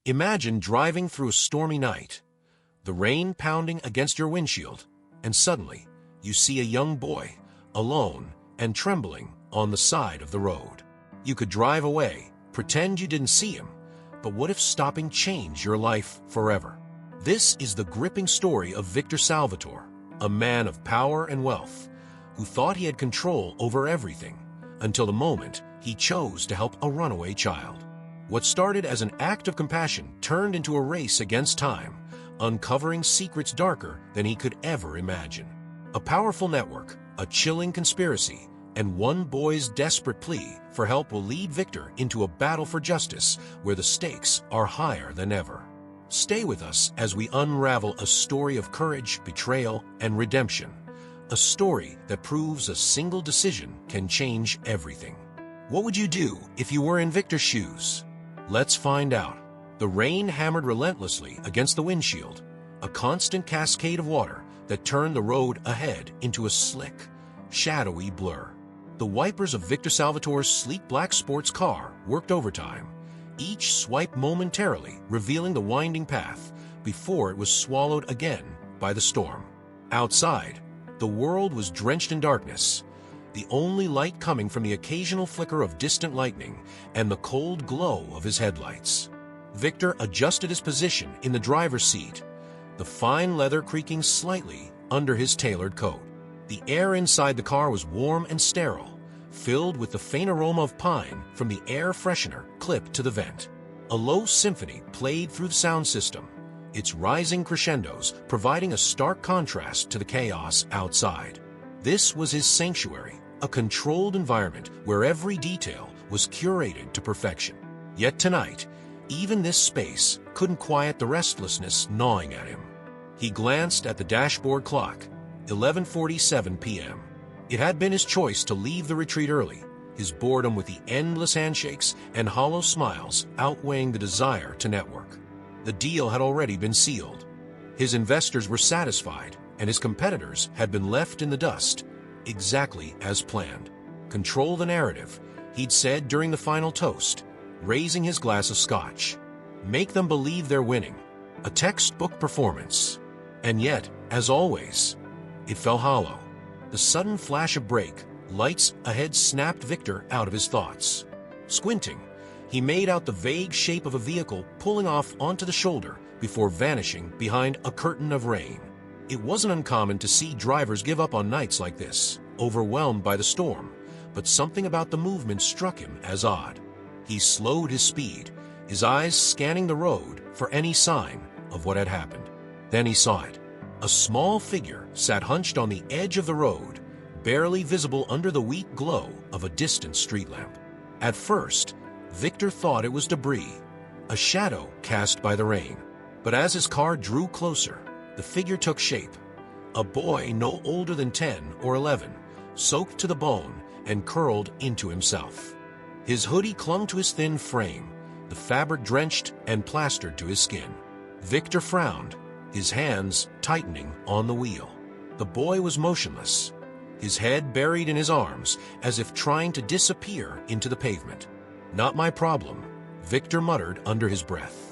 Imagine driving through a stormy night, the rain pounding against your windshield, and suddenly you see a young boy, alone and trembling on the side of the road. You could drive away, pretend you didn't see him, but what if stopping changed your life forever? This is the gripping story of Victor Salvatore, a man of power and wealth, who thought he had control over everything until the moment he chose to help a runaway child. What started as an act of compassion turned into a race against time, uncovering secrets darker than he could ever imagine. A powerful network, a chilling conspiracy, and one boy's desperate plea for help will lead Victor into a battle for justice where the stakes are higher than ever. Stay with us as we unravel a story of courage, betrayal, and redemption. A story that proves a single decision can change everything. What would you do if you were in Victor's shoes? Let's find out. The rain hammered relentlessly against the windshield, a constant cascade of water that turned the road ahead into a slick, shadowy blur. The wipers of Victor Salvatore's sleek black sports car worked overtime, each swipe momentarily revealing the winding path before it was swallowed again by the storm. Outside, the world was drenched in darkness, the only light coming from the occasional flicker of distant lightning and the cold glow of his headlights. Victor adjusted his position in the driver's seat, the fine leather creaking slightly under his tailored coat. The air inside the car was warm and sterile, filled with the faint aroma of pine from the air freshener clipped to the vent. A low symphony played through the sound system, its rising crescendos providing a stark contrast to the chaos outside. This was his sanctuary, a controlled environment where every detail was curated to perfection. Yet tonight, even this space couldn't quiet the restlessness gnawing at him. He glanced at the dashboard clock, 11:47 p.m. It had been his choice to leave the retreat early, his boredom with the endless handshakes and hollow smiles outweighing the desire to network. The deal had already been sealed. His investors were satisfied, and his competitors had been left in the dust, exactly as planned. Control the narrative, he'd said during the final toast, raising his glass of scotch. Make them believe they're winning. A textbook performance. And yet, as always, it fell hollow. The sudden flash of brake lights ahead snapped Victor out of his thoughts. Squinting, he made out the vague shape of a vehicle pulling off onto the shoulder before vanishing behind a curtain of rain. It wasn't uncommon to see drivers give up on nights like this, overwhelmed by the storm, but something about the movement struck him as odd. He slowed his speed, his eyes scanning the road for any sign of what had happened. Then he saw it. A small figure sat hunched on the edge of the road, barely visible under the weak glow of a distant street lamp. At first, Victor thought it was debris, a shadow cast by the rain. But as his car drew closer, the figure took shape. A boy no older than 10 or 11, soaked to the bone and curled into himself. His hoodie clung to his thin frame, the fabric drenched and plastered to his skin. Victor frowned, his hands tightening on the wheel. The boy was motionless, his head buried in his arms as if trying to disappear into the pavement. "Not my problem," Victor muttered under his breath.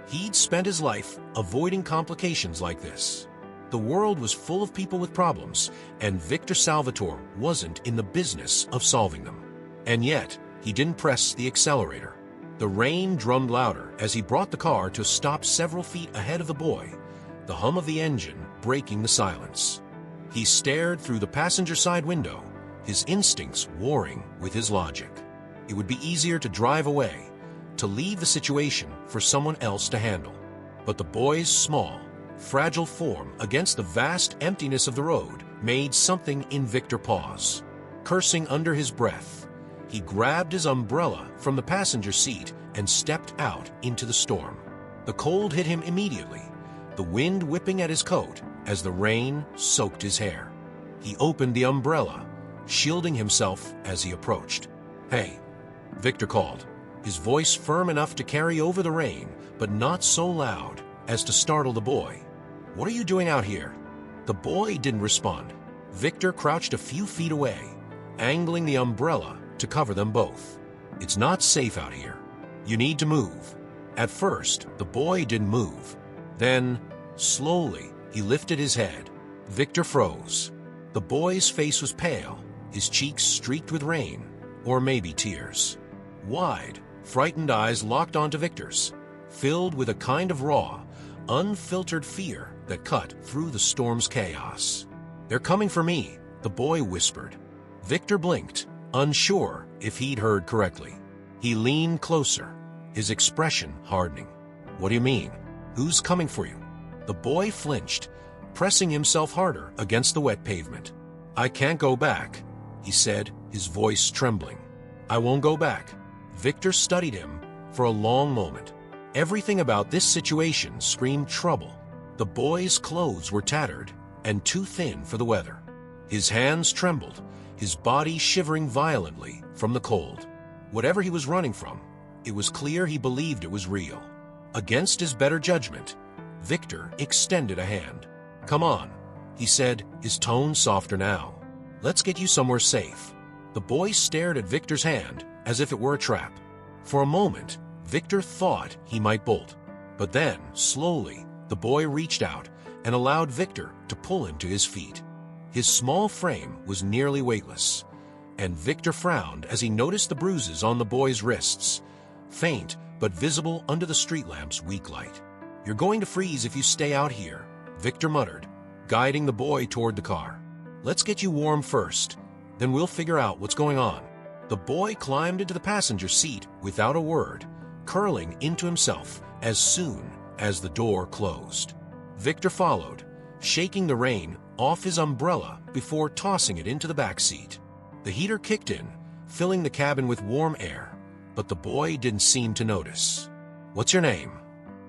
He'd spent his life avoiding complications like this. The world was full of people with problems, and Victor Salvatore wasn't in the business of solving them. And yet, he didn't press the accelerator. The rain drummed louder as he brought the car to a stop several feet ahead of the boy, the hum of the engine breaking the silence. He stared through the passenger side window, his instincts warring with his logic. It would be easier to drive away, to leave the situation for someone else to handle. But the boy's small, fragile form against the vast emptiness of the road made something in Victor pause. Cursing under his breath, he grabbed his umbrella from the passenger seat and stepped out into the storm. The cold hit him immediately, the wind whipping at his coat as the rain soaked his hair. He opened the umbrella, shielding himself as he approached. "Hey," Victor called, his voice firm enough to carry over the rain, but not so loud as to startle the boy. "What are you doing out here?" The boy didn't respond. Victor crouched a few feet away, angling the umbrella to cover them both. "It's not safe out here. You need to move." At first, the boy didn't move. Then, slowly, he lifted his head. Victor froze. The boy's face was pale, his cheeks streaked with rain, or maybe tears. Wide, frightened eyes locked onto Victor's, filled with a kind of raw, unfiltered fear that cut through the storm's chaos. "They're coming for me," the boy whispered. Victor blinked, unsure if he'd heard correctly. He leaned closer, his expression hardening. "What do you mean? Who's coming for you?" The boy flinched, pressing himself harder against the wet pavement. "I can't go back," he said, his voice trembling. "I won't go back." Victor studied him for a long moment. Everything about this situation screamed trouble. The boy's clothes were tattered and too thin for the weather. His hands trembled, his body shivering violently from the cold. Whatever he was running from, it was clear he believed it was real. Against his better judgment, Victor extended a hand. "Come on," he said, his tone softer now. "Let's get you somewhere safe." The boy stared at Victor's hand as if it were a trap. For a moment, Victor thought he might bolt. But then, slowly, the boy reached out and allowed Victor to pull him to his feet. His small frame was nearly weightless, and Victor frowned as he noticed the bruises on the boy's wrists, faint but visible under the street lamp's weak light. "You're going to freeze if you stay out here," Victor muttered, guiding the boy toward the car. "Let's get you warm first, then we'll figure out what's going on." The boy climbed into the passenger seat without a word, curling into himself as soon as the door closed. Victor followed, shaking the rain off his umbrella before tossing it into the back seat. The heater kicked in, filling the cabin with warm air, but the boy didn't seem to notice. "What's your name?"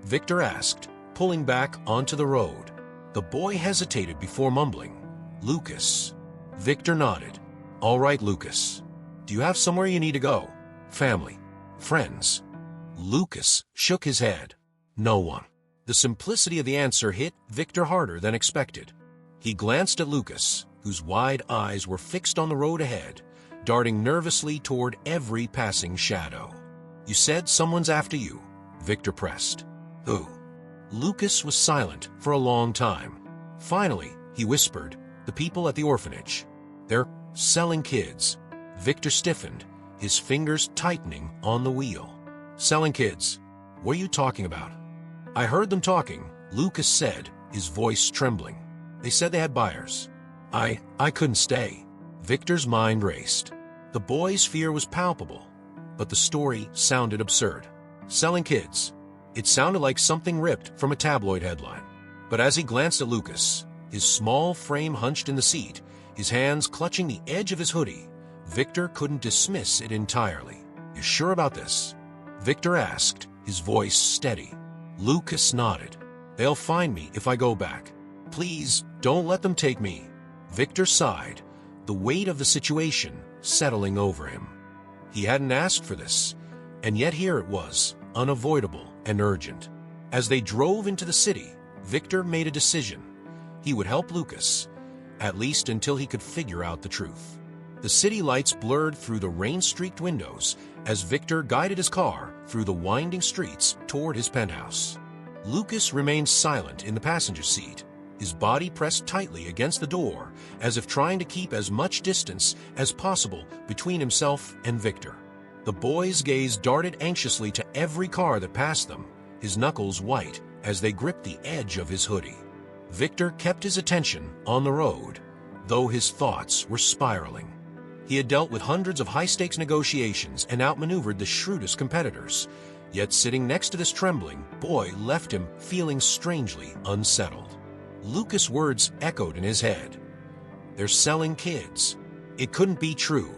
Victor asked, pulling back onto the road. The boy hesitated before mumbling, "Lucas." Victor nodded. "All right, Lucas. Do you have somewhere you need to go? Family? Friends?" Lucas shook his head. "No one." The simplicity of the answer hit Victor harder than expected. He glanced at Lucas, whose wide eyes were fixed on the road ahead, darting nervously toward every passing shadow. "You said someone's after you," Victor pressed. "Who?" Lucas was silent for a long time. Finally, he whispered, "The people at the orphanage. They're selling kids." Victor stiffened, his fingers tightening on the wheel. "Selling kids? What are you talking about?" "I heard them talking," Lucas said, his voice trembling. "They said they had buyers. I couldn't stay." Victor's mind raced. The boy's fear was palpable, but the story sounded absurd. Selling kids. It sounded like something ripped from a tabloid headline. But as he glanced at Lucas, his small frame hunched in the seat, his hands clutching the edge of his hoodie, Victor couldn't dismiss it entirely. "You sure about this?" Victor asked, his voice steady. Lucas nodded. "They'll find me if I go back. Please, don't let them take me." Victor sighed, the weight of the situation settling over him. He hadn't asked for this, and yet here it was, unavoidable and urgent. As they drove into the city, Victor made a decision. He would help Lucas, at least until he could figure out the truth. The city lights blurred through the rain-streaked windows as Victor guided his car through the winding streets toward his penthouse. Lucas remained silent in the passenger seat, his body pressed tightly against the door as if trying to keep as much distance as possible between himself and Victor. The boy's gaze darted anxiously to every car that passed them, his knuckles white as they gripped the edge of his hoodie. Victor kept his attention on the road, though his thoughts were spiraling. He had dealt with hundreds of high-stakes negotiations and outmaneuvered the shrewdest competitors, yet sitting next to this trembling boy left him feeling strangely unsettled. Lucas' words echoed in his head. "They're selling kids." It couldn't be true,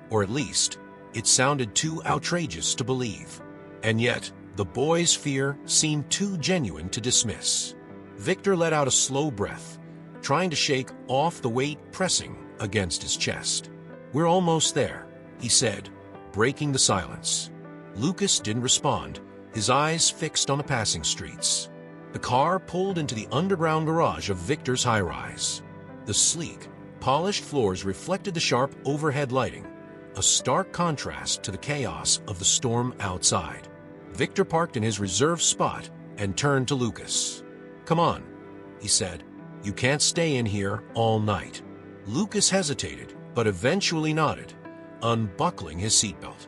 or at least, it sounded too outrageous to believe. And yet, the boy's fear seemed too genuine to dismiss. Victor let out a slow breath, trying to shake off the weight pressing against his chest. "We're almost there," he said, breaking the silence. Lucas didn't respond, his eyes fixed on the passing streets. The car pulled into the underground garage of Victor's high-rise. The sleek, polished floors reflected the sharp overhead lighting, a stark contrast to the chaos of the storm outside. Victor parked in his reserved spot and turned to Lucas. "Come on," he said. "You can't stay in here all night." Lucas hesitated, but eventually nodded, unbuckling his seatbelt.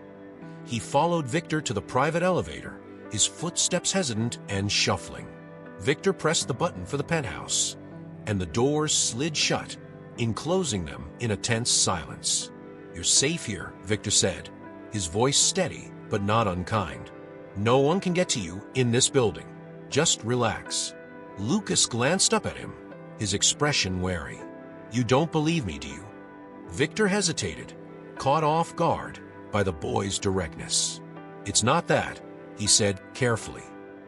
He followed Victor to the private elevator, his footsteps hesitant and shuffling. Victor pressed the button for the penthouse, and the doors slid shut, enclosing them in a tense silence. "You're safe here," Victor said, his voice steady but not unkind. "No one can get to you in this building. Just relax." Lucas glanced up at him, his expression wary. "You don't believe me, do you?" Victor hesitated, caught off guard by the boy's directness. "It's not that," he said carefully.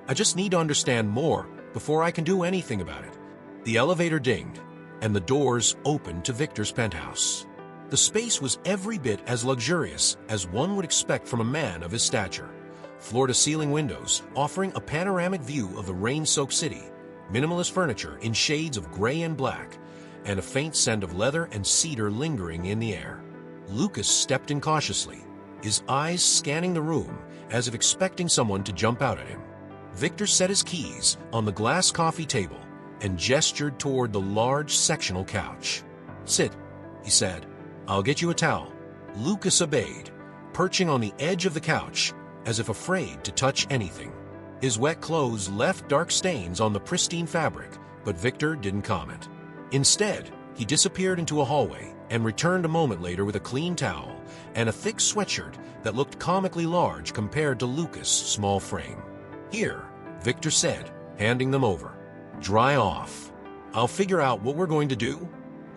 "I just need to understand more before I can do anything about it." The elevator dinged, and the doors opened to Victor's penthouse. The space was every bit as luxurious as one would expect from a man of his stature. Floor-to-ceiling windows offering a panoramic view of the rain-soaked city, minimalist furniture in shades of gray and black, and a faint scent of leather and cedar lingering in the air. Lucas stepped in cautiously, his eyes scanning the room as if expecting someone to jump out at him. Victor set his keys on the glass coffee table and gestured toward the large sectional couch. "Sit," he said. "I'll get you a towel." Lucas obeyed, perching on the edge of the couch as if afraid to touch anything. His wet clothes left dark stains on the pristine fabric, but Victor didn't comment. Instead, he disappeared into a hallway and returned a moment later with a clean towel and a thick sweatshirt that looked comically large compared to Lucas' small frame. "Here," Victor said, handing them over. "Dry off. I'll figure out what we're going to do."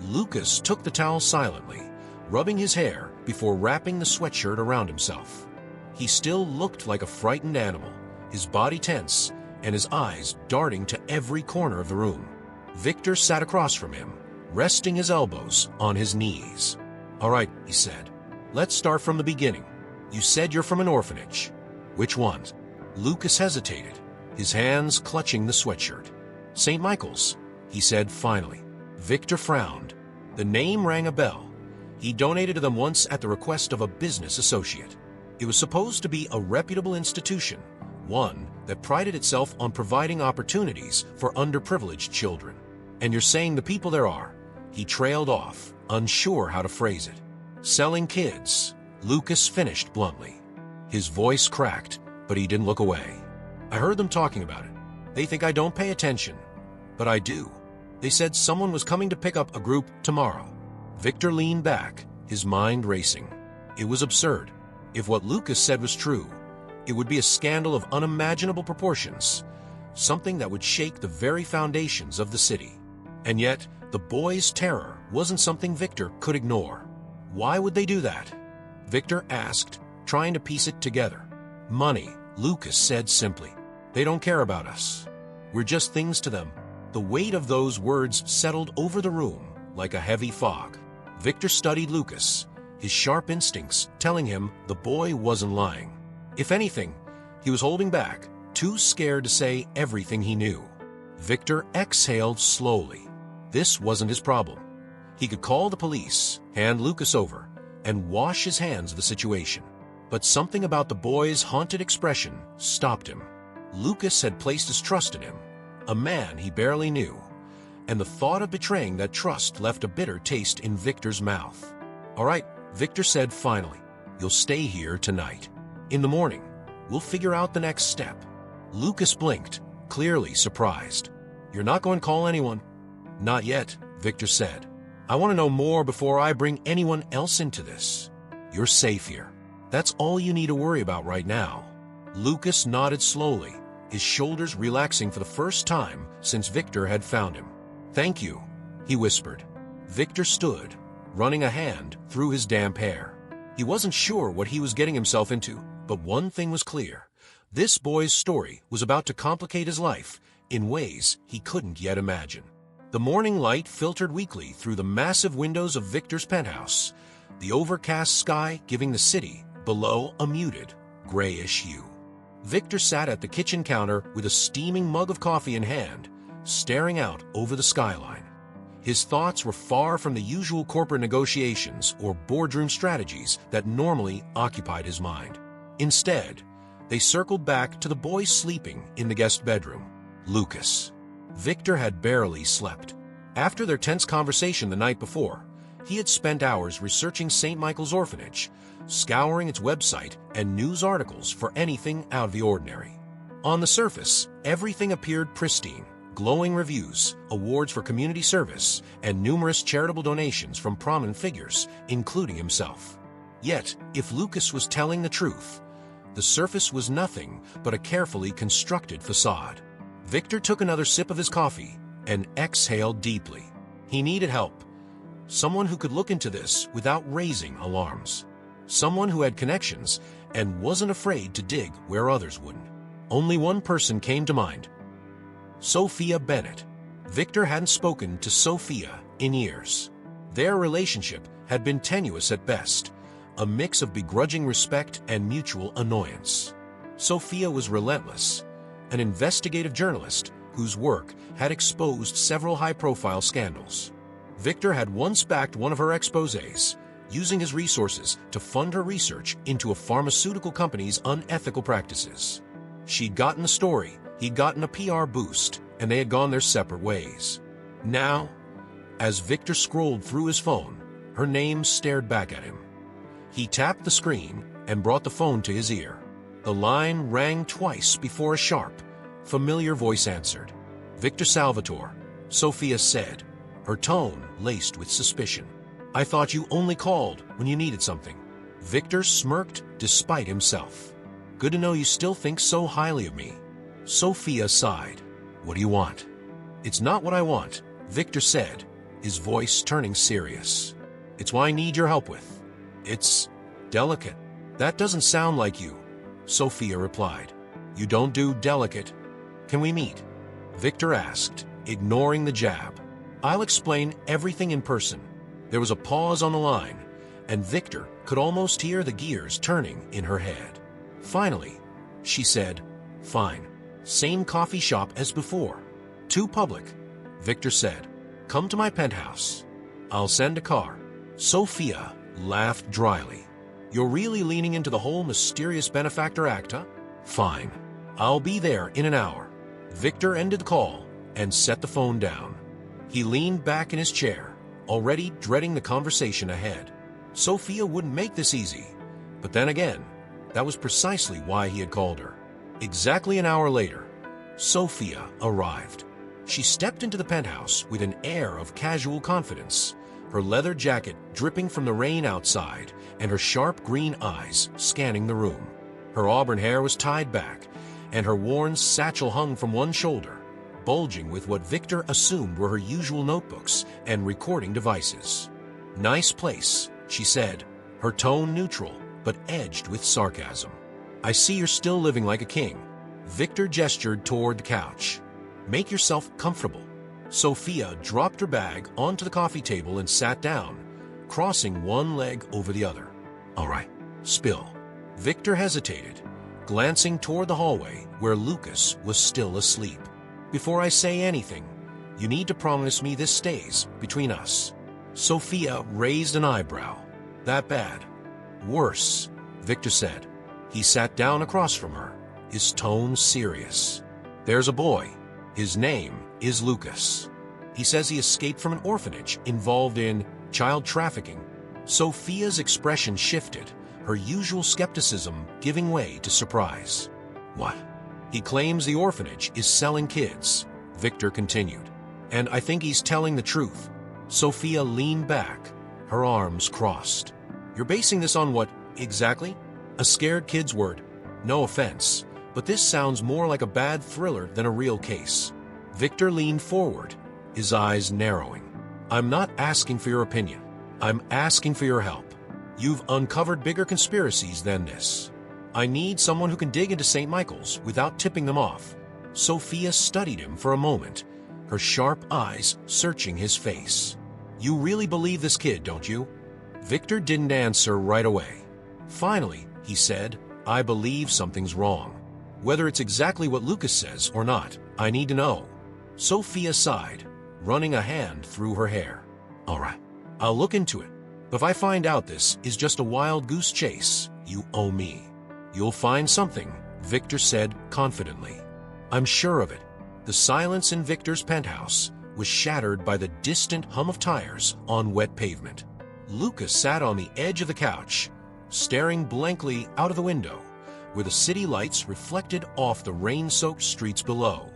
Lucas took the towel silently, rubbing his hair before wrapping the sweatshirt around himself. He still looked like a frightened animal, his body tense and his eyes darting to every corner of the room. Victor sat across from him, resting his elbows on his knees. "All right," he said. "Let's start from the beginning. You said you're from an orphanage. Which one?" Lucas hesitated, his hands clutching the sweatshirt. "St. Michael's," he said finally. Victor frowned. The name rang a bell. He donated to them once at the request of a business associate. It was supposed to be a reputable institution, one that prided itself on providing opportunities for underprivileged children. "And you're saying the people there are," he trailed off, unsure how to phrase it. "Selling kids," Lucas finished bluntly. His voice cracked, but he didn't look away. "I heard them talking about it. They think I don't pay attention, but I do. They said someone was coming to pick up a group tomorrow." Victor leaned back, his mind racing. It was absurd. If what Lucas said was true, it would be a scandal of unimaginable proportions, something that would shake the very foundations of the city. And yet, the boy's terror wasn't something Victor could ignore. Why would they do that? Victor asked, trying to piece it together. "Money," Lucas said simply. "They don't care about us. We're just things to them." The weight of those words settled over the room like a heavy fog. Victor studied Lucas, his sharp instincts telling him the boy wasn't lying. If anything, he was holding back, too scared to say everything he knew. Victor exhaled slowly. This wasn't his problem. He could call the police, hand Lucas over, and wash his hands of the situation. But something about the boy's haunted expression stopped him. Lucas had placed his trust in him, a man he barely knew, and the thought of betraying that trust left a bitter taste in Victor's mouth. "All right," Victor said finally. "You'll stay here tonight. In the morning, we'll figure out the next step." Lucas blinked, clearly surprised. "You're not going to call anyone?" "Not yet," Victor said. "I want to know more before I bring anyone else into this. You're safe here. That's all you need to worry about right now." Lucas nodded slowly, his shoulders relaxing for the first time since Victor had found him. "Thank you," he whispered. Victor stood, running a hand through his damp hair. He wasn't sure what he was getting himself into, but one thing was clear. This boy's story was about to complicate his life in ways he couldn't yet imagine. The morning light filtered weakly through the massive windows of Victor's penthouse, the overcast sky giving the city below a muted, grayish hue. Victor sat at the kitchen counter with a steaming mug of coffee in hand, staring out over the skyline. His thoughts were far from the usual corporate negotiations or boardroom strategies that normally occupied his mind. Instead, They circled back to the boy sleeping in the guest bedroom, Lucas. Victor had barely slept. After their tense conversation the night before, he had spent hours researching St. Michael's Orphanage, scouring its website and news articles for anything out of the ordinary. On the surface, everything appeared pristine. Glowing reviews, awards for community service, and numerous charitable donations from prominent figures, including himself. Yet, if Lucas was telling the truth, the surface was nothing but a carefully constructed facade. Victor took another sip of his coffee and exhaled deeply. He needed help. Someone who could look into this without raising alarms. Someone who had connections and wasn't afraid to dig where others wouldn't. Only one person came to mind. Sophia Bennett. Victor hadn't spoken to Sophia in years. Their relationship had been tenuous at best, a mix of begrudging respect and mutual annoyance. Sophia was relentless, an investigative journalist whose work had exposed several high-profile scandals. Victor had once backed one of her exposés, using his resources to fund her research into a pharmaceutical company's unethical practices. She'd gotten the story, he'd gotten a PR boost, and they had gone their separate ways. Now, as Victor scrolled through his phone, her name stared back at him. He tapped the screen and brought the phone to his ear. The line rang twice before a sharp, familiar voice answered. "Victor Salvatore," Sophia said, her tone laced with suspicion. "I thought you only called when you needed something." Victor smirked despite himself. "Good to know you still think so highly of me." Sophia sighed. "What do you want?" "It's not what I want," Victor said, his voice turning serious. "It's what I need your help with. It's delicate." "That doesn't sound like you," Sophia replied. "You don't do delicate." "Can we meet?" Victor asked, ignoring the jab. "I'll explain everything in person." There was a pause on the line, and Victor could almost hear the gears turning in her head. Finally, she said, "Fine. Same coffee shop as before." "Too public," Victor said. "Come to my penthouse. I'll send a car." Sophia laughed dryly. "You're really leaning into the whole mysterious benefactor act, huh? Fine. I'll be there in an hour." Victor ended the call and set the phone down. He leaned back in his chair, already dreading the conversation ahead. Sophia wouldn't make this easy, but then again, that was precisely why he had called her. Exactly an hour later, Sophia arrived. She stepped into the penthouse with an air of casual confidence, her leather jacket dripping from the rain outside and her sharp green eyes scanning the room. Her auburn hair was tied back, and her worn satchel hung from one shoulder, bulging with what Victor assumed were her usual notebooks and recording devices. "Nice place," she said, her tone neutral but edged with sarcasm. "I see you're still living like a king." Victor gestured toward the couch. "Make yourself comfortable." Sophia dropped her bag onto the coffee table and sat down, crossing one leg over the other. "All right, spill." Victor hesitated, glancing toward the hallway where Lucas was still asleep. "Before I say anything, you need to promise me this stays between us." Sophia raised an eyebrow. "That bad?" "Worse," Victor said. He sat down across from her, his tone serious. "There's a boy. His name is Lucas. He says he escaped from an orphanage involved in child trafficking." Sophia's expression shifted, her usual skepticism giving way to surprise. "What?" "He claims the orphanage is selling kids," Victor continued. "And I think he's telling the truth." Sophia leaned back, her arms crossed. "You're basing this on what, exactly?" "A scared kid's word. No offense, but this sounds more like a bad thriller than a real case." Victor leaned forward, his eyes narrowing. "I'm not asking for your opinion. I'm asking for your help. You've uncovered bigger conspiracies than this. I need someone who can dig into St. Michael's without tipping them off." Sophia studied him for a moment, her sharp eyes searching his face. "You really believe this kid, don't you?" Victor didn't answer right away. Finally, he said, "I believe something's wrong. Whether it's exactly what Lucas says or not, I need to know." Sophia sighed, running a hand through her hair. "All right, I'll look into it. But if I find out this is just a wild goose chase, you owe me. You'll find something Victor said confidently. I'm sure of it. The silence in Victor's penthouse was shattered by the distant hum of tires on wet pavement. Lucas sat on the edge of the couch, staring blankly out of the window, where the city lights reflected off the rain-soaked streets below.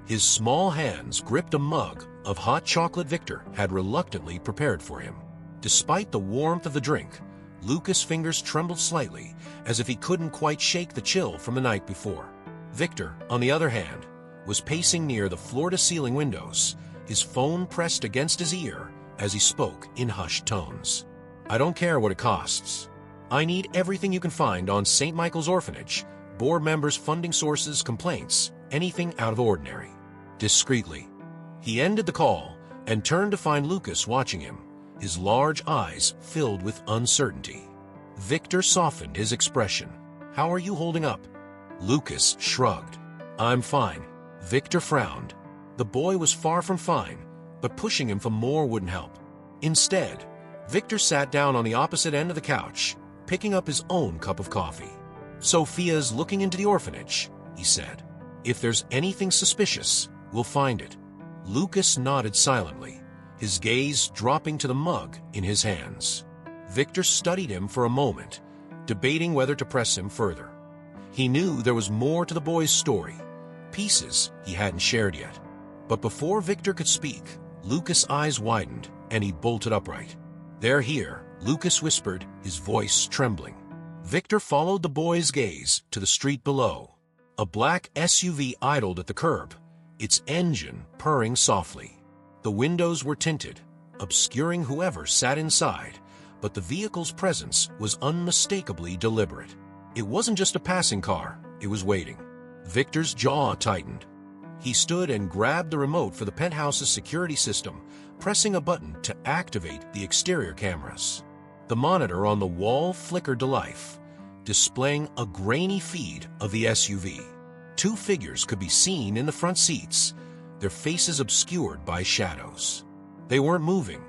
His small hands gripped a mug of hot chocolate Victor had reluctantly prepared for him. Despite the warmth of the drink, Lucas' fingers trembled slightly, as if he couldn't quite shake the chill from the night before. Victor, on the other hand, was pacing near the floor-to-ceiling windows, his phone pressed against his ear as he spoke in hushed tones. I don't care what it costs. I need everything you can find on St. Michael's Orphanage, board members' funding sources, complaints, anything out of ordinary. Discreetly. He ended the call and turned to find Lucas watching him, his large eyes filled with uncertainty. Victor softened his expression. How are you holding up? Lucas shrugged. I'm fine. Victor frowned. The boy was far from fine, but pushing him for more wouldn't help. Instead, Victor sat down on the opposite end of the couch, picking up his own cup of coffee. Sophia's looking into the orphanage, he said. If there's anything suspicious, we'll find it. Lucas nodded silently, his gaze dropping to the mug in his hands. Victor studied him for a moment, debating whether to press him further. He knew there was more to the boy's story, pieces he hadn't shared yet. But before Victor could speak, Lucas' eyes widened and he bolted upright. They're here, Lucas whispered, his voice trembling. Victor followed the boy's gaze to the street below. A black SUV idled at the curb, its engine purring softly. The windows were tinted, obscuring whoever sat inside, but the vehicle's presence was unmistakably deliberate. It wasn't just a passing car, it was waiting. Victor's jaw tightened. He stood and grabbed the remote for the penthouse's security system, pressing a button to activate the exterior cameras. The monitor on the wall flickered to life, displaying a grainy feed of the SUV. Two figures could be seen in the front seats, their faces obscured by shadows. They weren't moving,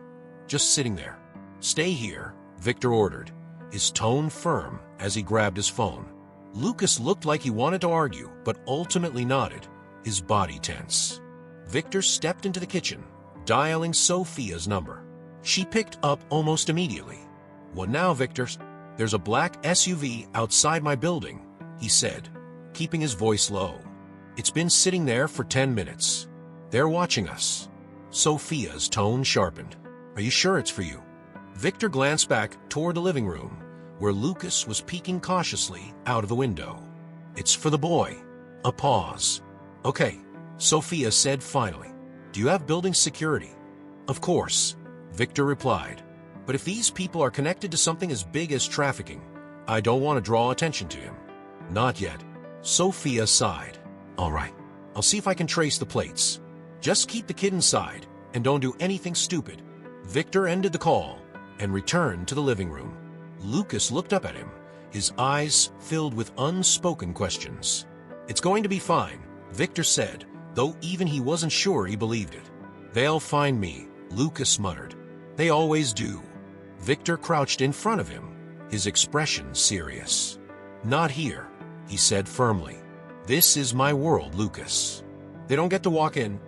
just sitting there. Stay here, Victor ordered, his tone firm as he grabbed his phone. Lucas looked like he wanted to argue, but ultimately nodded, his body tense. Victor stepped into the kitchen, dialing Sophia's number. She picked up almost immediately. What now, Victor? There's a black SUV outside my building, he said, keeping his voice low. It's been sitting there for 10 minutes. They're watching us. Sophia's tone sharpened. Are you sure it's for you? Victor glanced back toward the living room, where Lucas was peeking cautiously out of the window. It's for the boy. A pause. Okay, Sophia said finally. Do you have building security? Of course, Victor replied. But if these people are connected to something as big as trafficking, I don't want to draw attention to him. Not yet. Sophia sighed. All right, I'll see if I can trace the plates. Just keep the kid inside and don't do anything stupid. Victor ended the call and returned to the living room. Lucas looked up at him, his eyes filled with unspoken questions. It's going to be fine, Victor said, though even he wasn't sure he believed it. They'll find me, Lucas muttered. They always do. Victor crouched in front of him, his expression serious. Not here, he said firmly. This is my world, Lucas. They don't get to walk in.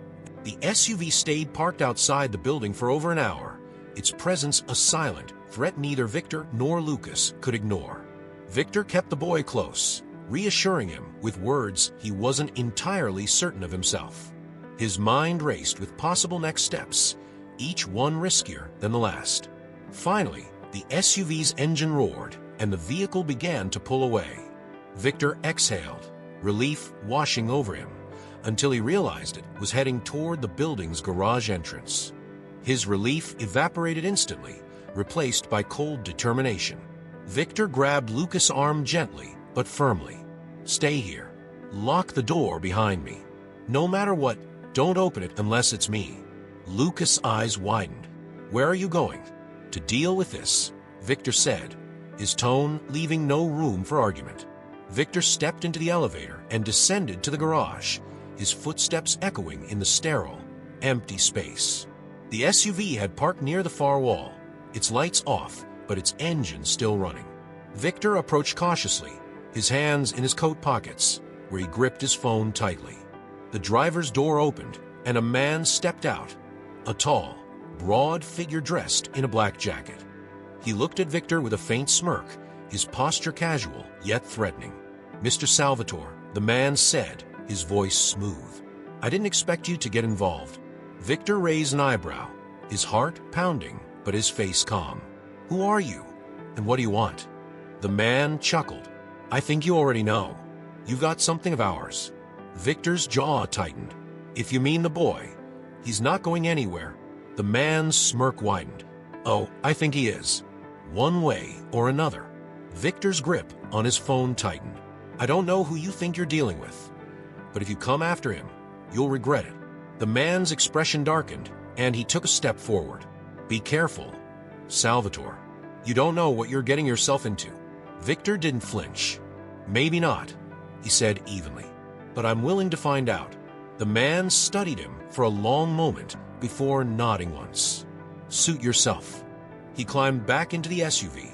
The SUV stayed parked outside the building for over an hour, its presence a silent threat neither Victor nor Lucas could ignore. Victor kept the boy close, reassuring him with words he wasn't entirely certain of himself. His mind raced with possible next steps, each one riskier than the last. Finally, the SUV's engine roared, and the vehicle began to pull away. Victor exhaled, relief washing over him, until he realized it was heading toward the building's garage entrance. His relief evaporated instantly, replaced by cold determination. Victor grabbed Lucas' arm gently but firmly. Stay here. Lock the door behind me. No matter what, don't open it unless it's me. Lucas' eyes widened. Where are you going? To deal with this, Victor said, his tone leaving no room for argument. Victor stepped into the elevator and descended to the garage, his footsteps echoing in the sterile, empty space. The SUV had parked near the far wall, its lights off, but its engine still running. Victor approached cautiously, his hands in his coat pockets, where he gripped his phone tightly. The driver's door opened, and a man stepped out, a tall, broad figure dressed in a black jacket. He looked at Victor with a faint smirk, his posture casual yet threatening. "Mr. Salvatore," the man said, his voice smooth. "I didn't expect you to get involved." Victor raised an eyebrow, his heart pounding, but his face calm. "Who are you? And what do you want?" The man chuckled. "I think you already know. You've got something of ours." Victor's jaw tightened. "If you mean the boy, he's not going anywhere." The man's smirk widened. "Oh, I think he is. One way or another." Victor's grip on his phone tightened. "I don't know who you think you're dealing with, but if you come after him, you'll regret it." The man's expression darkened, and he took a step forward. "Be careful, Salvatore. You don't know what you're getting yourself into." Victor didn't flinch. "Maybe not," he said evenly, "but I'm willing to find out." The man studied him for a long moment before nodding once. "Suit yourself." He climbed back into the SUV,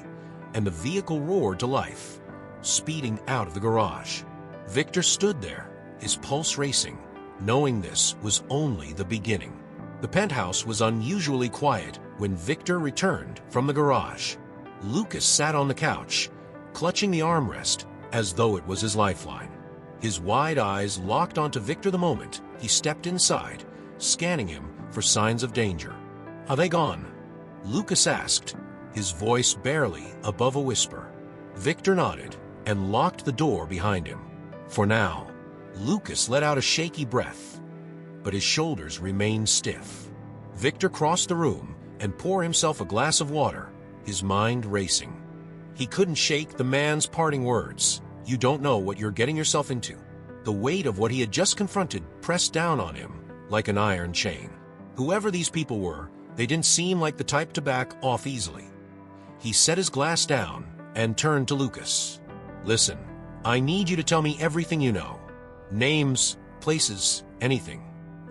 and the vehicle roared to life, speeding out of the garage. Victor stood there, his pulse racing, knowing this was only the beginning. The penthouse was unusually quiet when Victor returned from the garage. Lucas sat on the couch, clutching the armrest as though it was his lifeline. His wide eyes locked onto Victor the moment he stepped inside, scanning him for signs of danger. "Are they gone?" Lucas asked, his voice barely above a whisper. Victor nodded and locked the door behind him. "For now." Lucas let out a shaky breath, but his shoulders remained stiff. Victor crossed the room and poured himself a glass of water, his mind racing. He couldn't shake the man's parting words. "You don't know what you're getting yourself into." The weight of what he had just confronted pressed down on him like an iron chain. Whoever these people were, they didn't seem like the type to back off easily. He set his glass down and turned to Lucas. "Listen, I need you to tell me everything you know. Names, places, anything.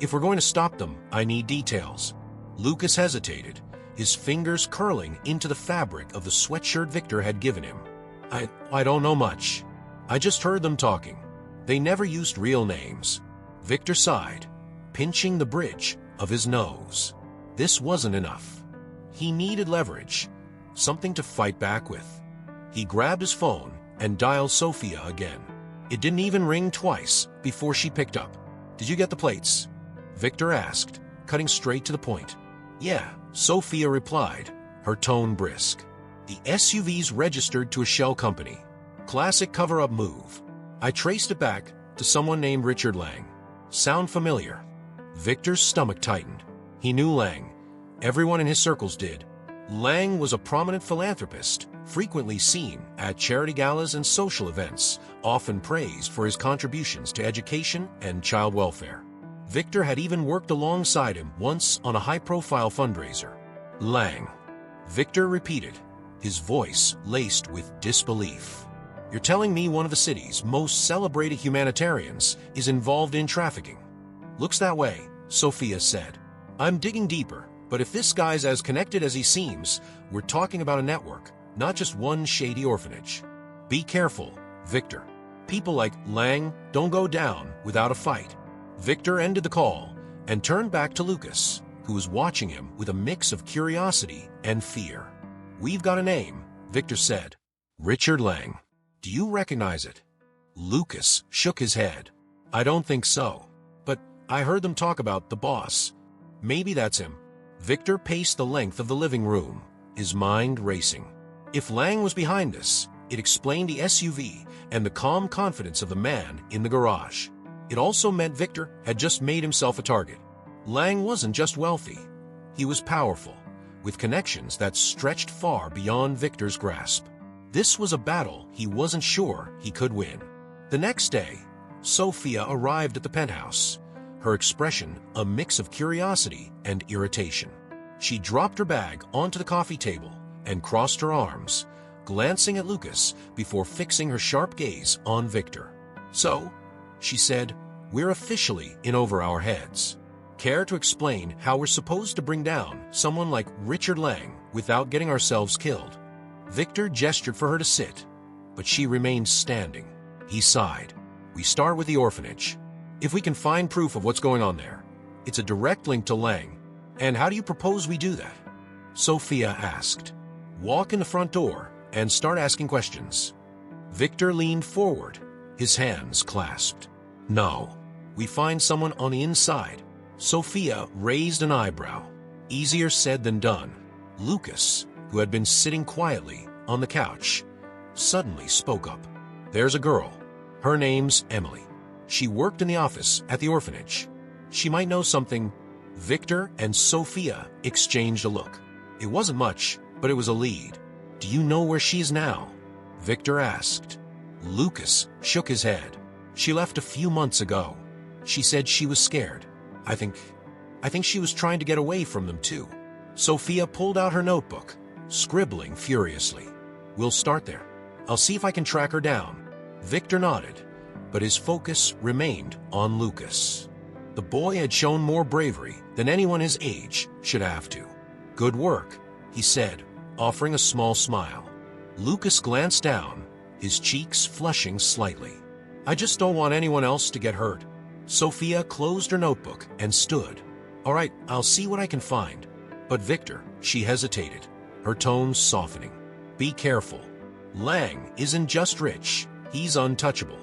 If we're going to stop them, I need details." Lucas hesitated, his fingers curling into the fabric of the sweatshirt Victor had given him. I don't know much. I just heard them talking. They never used real names." Victor sighed, pinching the bridge of his nose. This wasn't enough. He needed leverage, something to fight back with. He grabbed his phone and dialed Sophia again. It didn't even ring twice before she picked up. "Did you get the plates?" Victor asked, cutting straight to the point. "Yeah," Sophia replied, her tone brisk. "The SUV's registered to a shell company. Classic cover-up move. I traced it back to someone named Richard Lang. Sound familiar?" Victor's stomach tightened. He knew Lang. Everyone in his circles did. Lang was a prominent philanthropist, frequently seen at charity galas and social events, often praised for his contributions to education and child welfare. Victor had even worked alongside him once on a high-profile fundraiser. "Lang," Victor repeated, his voice laced with disbelief. "You're telling me one of the city's most celebrated humanitarians is involved in trafficking?" "Looks that way," Sophia said. "I'm digging deeper, but if this guy's as connected as he seems, we're talking about a network, not just one shady orphanage." "Be careful, Victor. People like Lang don't go down without a fight." Victor ended the call and turned back to Lucas, who was watching him with a mix of curiosity and fear. "We've got a name," Victor said. "Richard Lang. Do you recognize it?" Lucas shook his head. "I don't think so. But I heard them talk about the boss. Maybe that's him." Victor paced the length of the living room, his mind racing. If Lang was behind this, it explained the SUV and the calm confidence of the man in the garage. It also meant Victor had just made himself a target. Lang wasn't just wealthy. He was powerful, with connections that stretched far beyond Victor's grasp. This was a battle he wasn't sure he could win. The next day, Sophia arrived at the penthouse, her expression a mix of curiosity and irritation. She dropped her bag onto the coffee table and crossed her arms, glancing at Lucas before fixing her sharp gaze on Victor. "So," she said, "we're officially in over our heads. Care to explain how we're supposed to bring down someone like Richard Lang without getting ourselves killed?" Victor gestured for her to sit, but she remained standing. He sighed. We start with the orphanage. If we can find proof of what's going on there, it's a direct link to Lang. And how do you propose we do that? Sophia asked. Walk in the front door and start asking questions. Victor leaned forward, his hands clasped. No, we find someone on the inside. Sophia raised an eyebrow. Easier said than done. Lucas, who had been sitting quietly on the couch, suddenly spoke up. There's a girl. Her name's Emily. She worked in the office at the orphanage. She might know something. Victor and Sophia exchanged a look. It wasn't much, but it was a lead. Do you know where she is now? Victor asked. Lucas shook his head. She left a few months ago. She said she was scared. I think she was trying to get away from them too. Sophia pulled out her notebook, scribbling furiously. We'll start there. I'll see if I can track her down. Victor nodded, but his focus remained on Lucas. The boy had shown more bravery than anyone his age should have to. Good work, he said, offering a small smile. Lucas glanced down, his cheeks flushing slightly. I just don't want anyone else to get hurt. Sophia closed her notebook and stood. All right, I'll see what I can find. But Victor, she hesitated, her tones softening. Be careful. Lang isn't just rich, he's untouchable.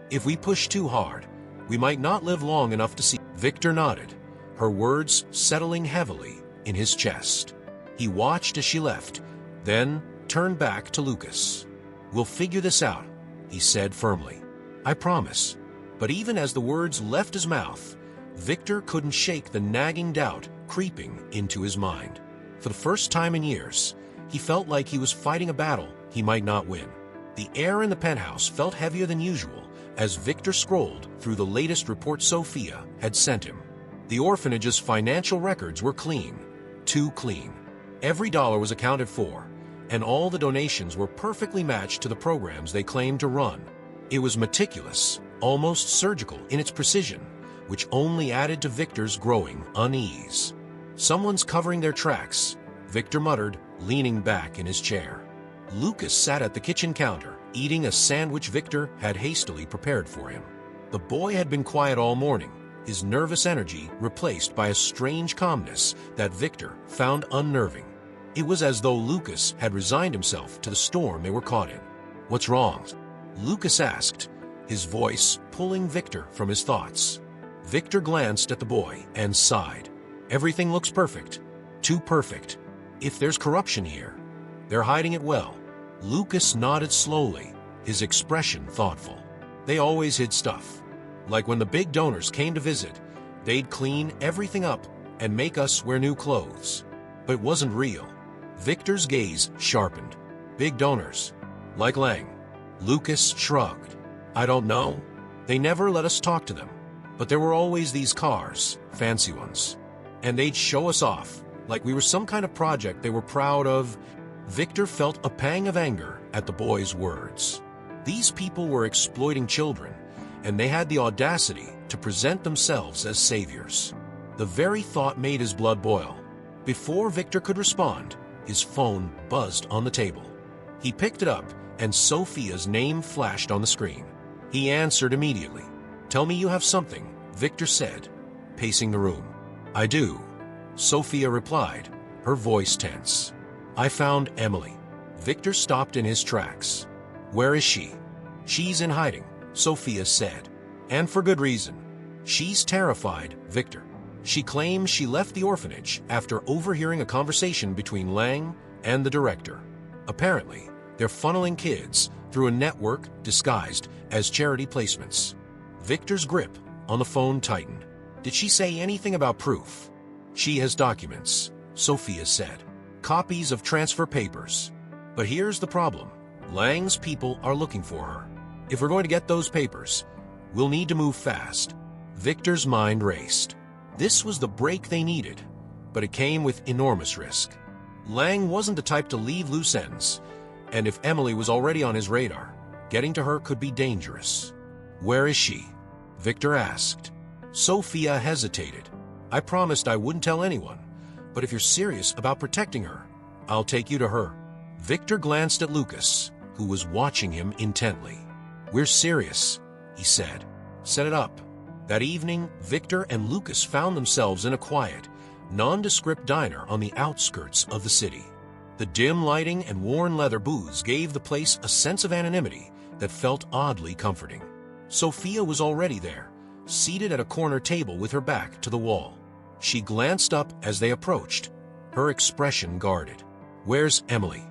If we push too hard, we might not live long enough to see. Victor nodded, her words settling heavily in his chest. He watched as she left, then turned back to Lucas. We'll figure this out, he said firmly. I promise. But even as the words left his mouth, Victor couldn't shake the nagging doubt creeping into his mind. For the first time in years, he felt like he was fighting a battle he might not win. The air in the penthouse felt heavier than usual as Victor scrolled through the latest report Sophia had sent him. The orphanage's financial records were clean, too clean. Every dollar was accounted for, and all the donations were perfectly matched to the programs they claimed to run. It was meticulous, almost surgical in its precision, which only added to Victor's growing unease. Someone's covering their tracks, Victor muttered, leaning back in his chair. Lucas sat at the kitchen counter, eating a sandwich Victor had hastily prepared for him. The boy had been quiet all morning, his nervous energy replaced by a strange calmness that Victor found unnerving. It was as though Lucas had resigned himself to the storm they were caught in. What's wrong? Lucas asked, his voice pulling Victor from his thoughts. Victor glanced at the boy and sighed. Everything looks perfect. Too perfect. If there's corruption here, they're hiding it well. Lucas nodded slowly, his expression thoughtful. They always hid stuff. Like when the big donors came to visit, they'd clean everything up and make us wear new clothes. But it wasn't real. Victor's gaze sharpened. Big donors. Like Lang. Lucas shrugged. I don't know. They never let us talk to them. But there were always these cars, fancy ones. And they'd show us off, like we were some kind of project they were proud of. Victor felt a pang of anger at the boy's words. These people were exploiting children, and they had the audacity to present themselves as saviors. The very thought made his blood boil. Before Victor could respond, his phone buzzed on the table. He picked it up, and Sophia's name flashed on the screen. He answered immediately. Tell me you have something, Victor said, pacing the room. I do, Sophia replied, her voice tense. I found Emily. Victor stopped in his tracks. Where is she? She's in hiding, Sophia said. And for good reason. She's terrified, Victor. She claims she left the orphanage after overhearing a conversation between Lang and the director. Apparently, they're funneling kids through a network disguised as charity placements. Victor's grip on the phone tightened. Did she say anything about proof? She has documents, Sophia said. Copies of transfer papers. But here's the problem. Lang's people are looking for her. If we're going to get those papers, we'll need to move fast. Victor's mind raced. This was the break they needed, but it came with enormous risk. Lang wasn't the type to leave loose ends, and if Emily was already on his radar, getting to her could be dangerous. Where is she? Victor asked. Sophia hesitated. I promised I wouldn't tell anyone, but if you're serious about protecting her, I'll take you to her. Victor glanced at Lucas, who who was watching him intently. "We're serious," he said. "Set it up." That evening, Victor and Lucas found themselves in a quiet, nondescript diner on the outskirts of the city. The dim lighting and worn leather booths gave the place a sense of anonymity that felt oddly comforting. Sophia was already there, seated at a corner table with her back to the wall. She glanced up as they approached, her expression guarded. "Where's Emily?"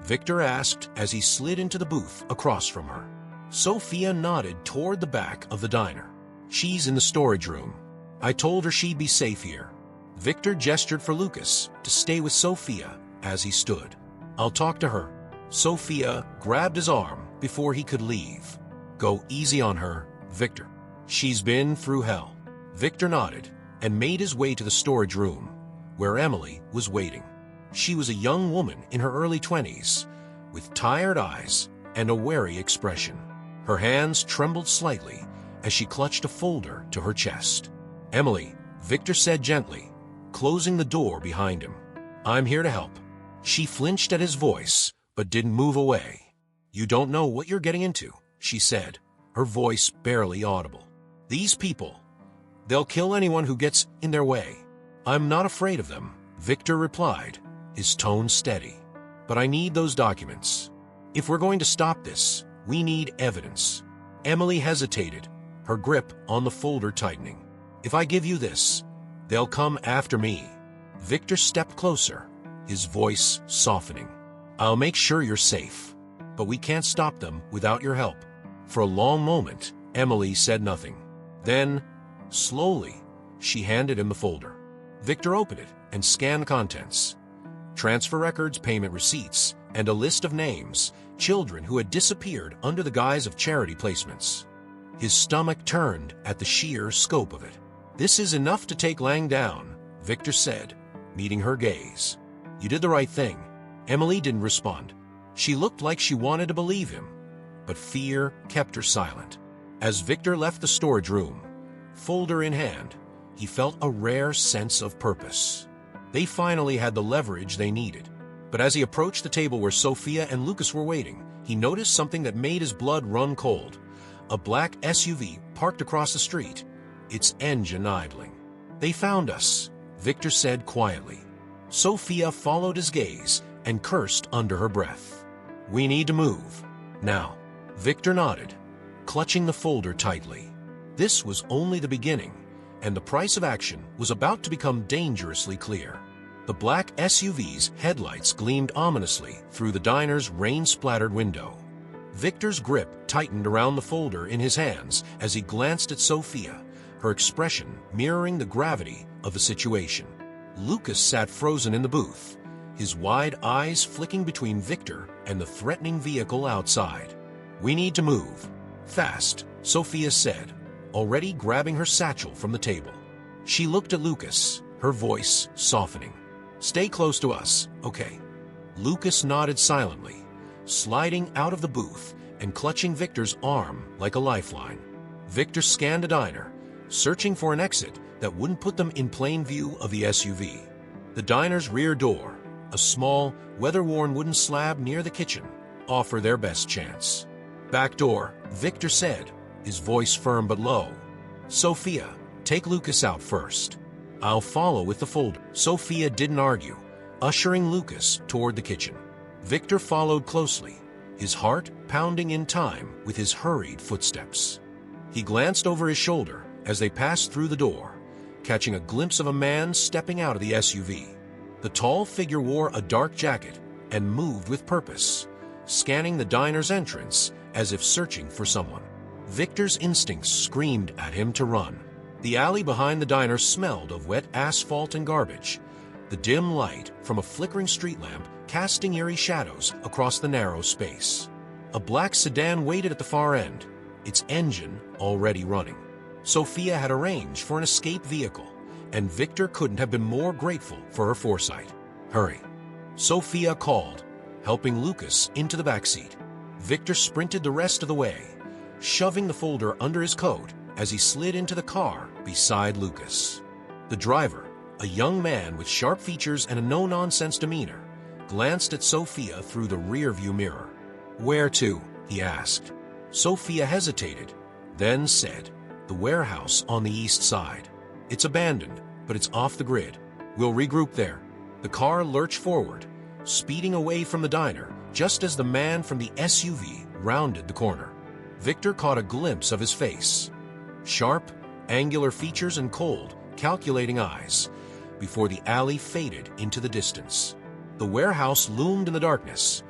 Victor asked as he slid into the booth across from her. Sophia nodded toward the back of the diner. "She's in the storage room. I told her she'd be safe here." Victor gestured for Lucas to stay with Sophia as he stood. "I'll talk to her." Sophia grabbed his arm before he could leave. "Go easy on her, Victor. She's been through hell." Victor nodded and made his way to the storage room, where Emily was waiting. She was a young woman in her early 20s, with tired eyes and a wary expression. Her hands trembled slightly as she clutched a folder to her chest. "Emily," Victor said gently, closing the door behind him. "I'm here to help." She flinched at his voice, but didn't move away. "You don't know what you're getting into," she said, her voice barely audible. "These people, they'll kill anyone who gets in their way." "I'm not afraid of them," Victor replied, his tone steady. "But I need those documents. If we're going to stop this, we need evidence." Emily hesitated, her grip on the folder tightening. "If I give you this, they'll come after me." Victor stepped closer, his voice softening. "I'll make sure you're safe, but we can't stop them without your help." For a long moment, Emily said nothing. Then, slowly, she handed him the folder. Victor opened it and scanned contents. Transfer records, payment receipts, and a list of names, children who had disappeared under the guise of charity placements. His stomach turned at the sheer scope of it. "This is enough to take Lang down," Victor said, meeting her gaze. "You did the right thing." Emily didn't respond. She looked like she wanted to believe him, but fear kept her silent. As Victor left the storage room, folder in hand, he felt a rare sense of purpose. They finally had the leverage they needed. But as he approached the table where Sophia and Lucas were waiting, he noticed something that made his blood run cold. A black SUV parked across the street, its engine idling. "They found us," Victor said quietly. Sophia followed his gaze and cursed under her breath. "We need to move. Now." Victor nodded, clutching the folder tightly. This was only the beginning, and the price of action was about to become dangerously clear. The black SUV's headlights gleamed ominously through the diner's rain-splattered window. Victor's grip tightened around the folder in his hands as he glanced at Sophia, her expression mirroring the gravity of the situation. Lucas sat frozen in the booth, his wide eyes flicking between Victor and the threatening vehicle outside. "We need to move. Fast," Sophia said, already grabbing her satchel from the table. She looked at Lucas, her voice softening. "Stay close to us, okay?" Lucas nodded silently, sliding out of the booth and clutching Victor's arm like a lifeline. Victor scanned the diner, searching for an exit that wouldn't put them in plain view of the SUV. The diner's rear door, a small, weather-worn wooden slab near the kitchen, offered their best chance. "Back door," Victor said, his voice firm but low. "Sophia, take Lucas out first. I'll follow with the folder." Sophia didn't argue, ushering Lucas toward the kitchen. Victor followed closely, his heart pounding in time with his hurried footsteps. He glanced over his shoulder as they passed through the door, catching a glimpse of a man stepping out of the SUV. The tall figure wore a dark jacket and moved with purpose, scanning the diner's entrance as if searching for someone. Victor's instincts screamed at him to run. The alley behind the diner smelled of wet asphalt and garbage, the dim light from a flickering street lamp casting eerie shadows across the narrow space. A black sedan waited at the far end, its engine already running. Sophia had arranged for an escape vehicle, and Victor couldn't have been more grateful for her foresight. "Hurry," Sophia called, helping Lucas into the back seat. Victor sprinted the rest of the way, shoving the folder under his coat as he slid into the car beside Lucas. The driver, a young man with sharp features and a no-nonsense demeanor, glanced at Sophia through the rearview mirror. Where to? He asked. Sophia hesitated, then said, The warehouse on the east side. It's abandoned, but it's off the grid. We'll regroup there. The car lurched forward, speeding away from the diner just as the man from the SUV rounded the corner. Victor caught a glimpse of his face. Sharp, angular features and cold, calculating eyes, before the alley faded into the distance. The warehouse loomed in the darkness,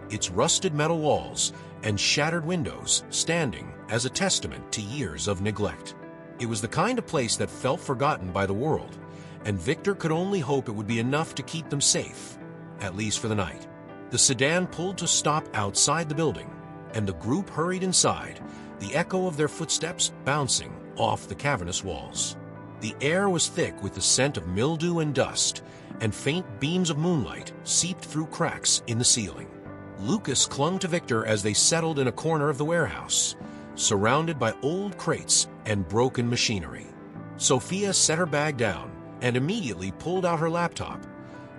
its rusted metal walls and shattered windows standing as a testament to years of neglect. It was the kind of place that felt forgotten by the world, and Victor could only hope it would be enough to keep them safe, at least for the night. The sedan pulled to stop outside the building, and the group hurried inside, the echo of their footsteps bouncing off the cavernous walls. The air was thick with the scent of mildew and dust, and faint beams of moonlight seeped through cracks in the ceiling. Lucas clung to Victor as they settled in a corner of the warehouse, surrounded by old crates and broken machinery. Sophia set her bag down and immediately pulled out her laptop,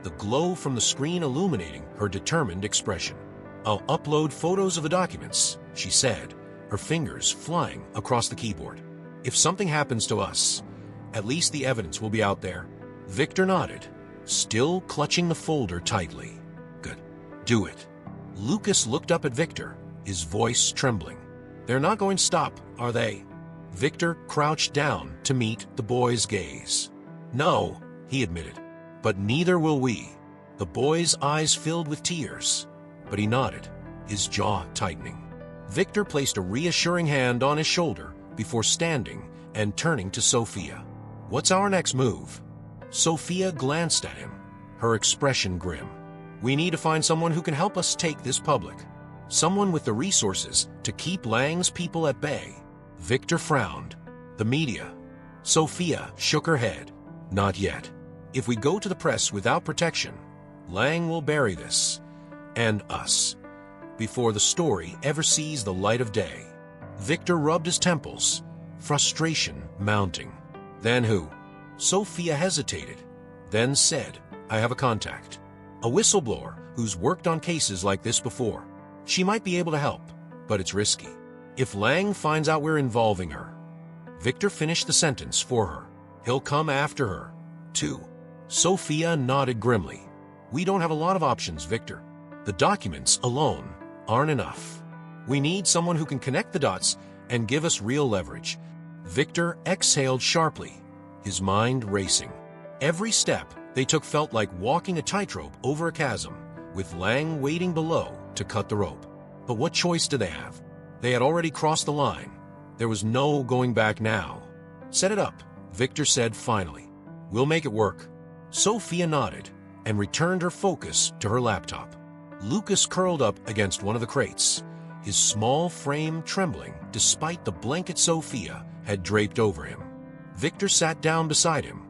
the glow from the screen illuminating her determined expression. I'll upload photos of the documents, she said, her fingers flying across the keyboard. If something happens to us, at least the evidence will be out there. Victor nodded, still clutching the folder tightly. Good. Do it. Lucas looked up at Victor, his voice trembling. They're not going to stop, are they? Victor crouched down to meet the boy's gaze. No, he admitted, but neither will we. The boy's eyes filled with tears, but he nodded, his jaw tightening. Victor placed a reassuring hand on his shoulder before standing and turning to Sophia. What's our next move? Sophia glanced at him, her expression grim. We need to find someone who can help us take this public. Someone with the resources to keep Lang's people at bay. Victor frowned. The media. Sophia shook her head. Not yet. If we go to the press without protection, Lang will bury this, and us, before the story ever sees the light of day. Victor rubbed his temples, frustration mounting. Then who? Sophia hesitated, then said, I have a contact. A whistleblower who's worked on cases like this before. She might be able to help, but it's risky. If Lang finds out we're involving her. Victor finished the sentence for her. He'll come after her, too. Sophia nodded grimly. We don't have a lot of options, Victor. The documents alone aren't enough. We need someone who can connect the dots and give us real leverage. Victor exhaled sharply, his mind racing. Every step they took felt like walking a tightrope over a chasm, with Lang waiting below to cut the rope. But what choice did they have? They had already crossed the line. There was no going back now. Set it up, Victor said finally. We'll make it work. Sophia nodded and returned her focus to her laptop. Lucas curled up against one of the crates, his small frame trembling despite the blanket Sophia had draped over him. Victor sat down beside him,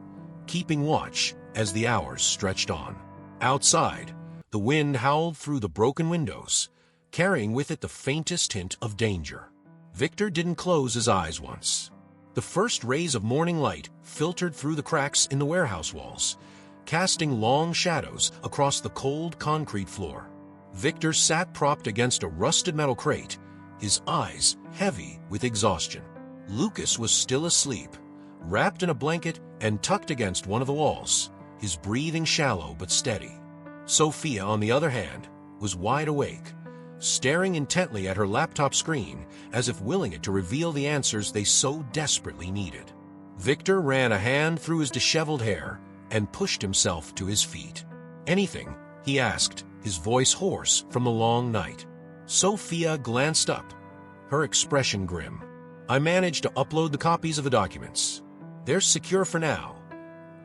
keeping watch as the hours stretched on. Outside, the wind howled through the broken windows, carrying with it the faintest hint of danger. Victor didn't close his eyes once. The first rays of morning light filtered through the cracks in the warehouse walls, casting long shadows across the cold concrete floor. Victor sat propped against a rusted metal crate, his eyes heavy with exhaustion. Lucas was still asleep, wrapped in a blanket and tucked against one of the walls, his breathing shallow but steady. Sophia, on the other hand, was wide awake, staring intently at her laptop screen as if willing it to reveal the answers they so desperately needed. Victor ran a hand through his disheveled hair and pushed himself to his feet. Anything? He asked, his voice hoarse from the long night. Sophia glanced up, her expression grim. I managed to upload the copies of the documents. They're secure for now,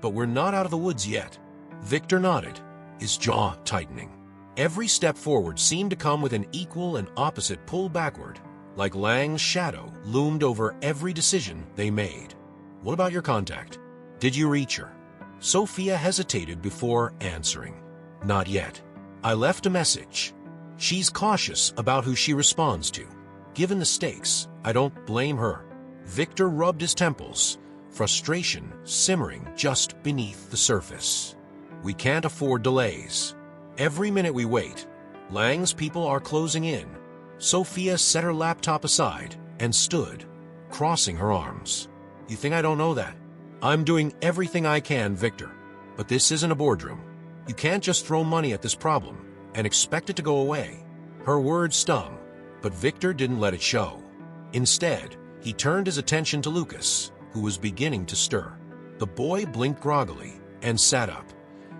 but we're not out of the woods yet. Victor nodded, his jaw tightening. Every step forward seemed to come with an equal and opposite pull backward, like Lang's shadow loomed over every decision they made. What about your contact? Did you reach her? Sophia hesitated before answering. Not yet. I left a message. She's cautious about who she responds to. Given the stakes, I don't blame her. Victor rubbed his temples, frustration simmering just beneath the surface. We can't afford delays. Every minute we wait, Lang's people are closing in, Sophia set her laptop aside and stood, crossing her arms. You think I don't know that? I'm doing everything I can, Victor. But this isn't a boardroom. You can't just throw money at this problem and expect it to go away. Her words stung, but Victor didn't let it show. Instead, he turned his attention to Lucas, who was beginning to stir. The boy blinked groggily and sat up,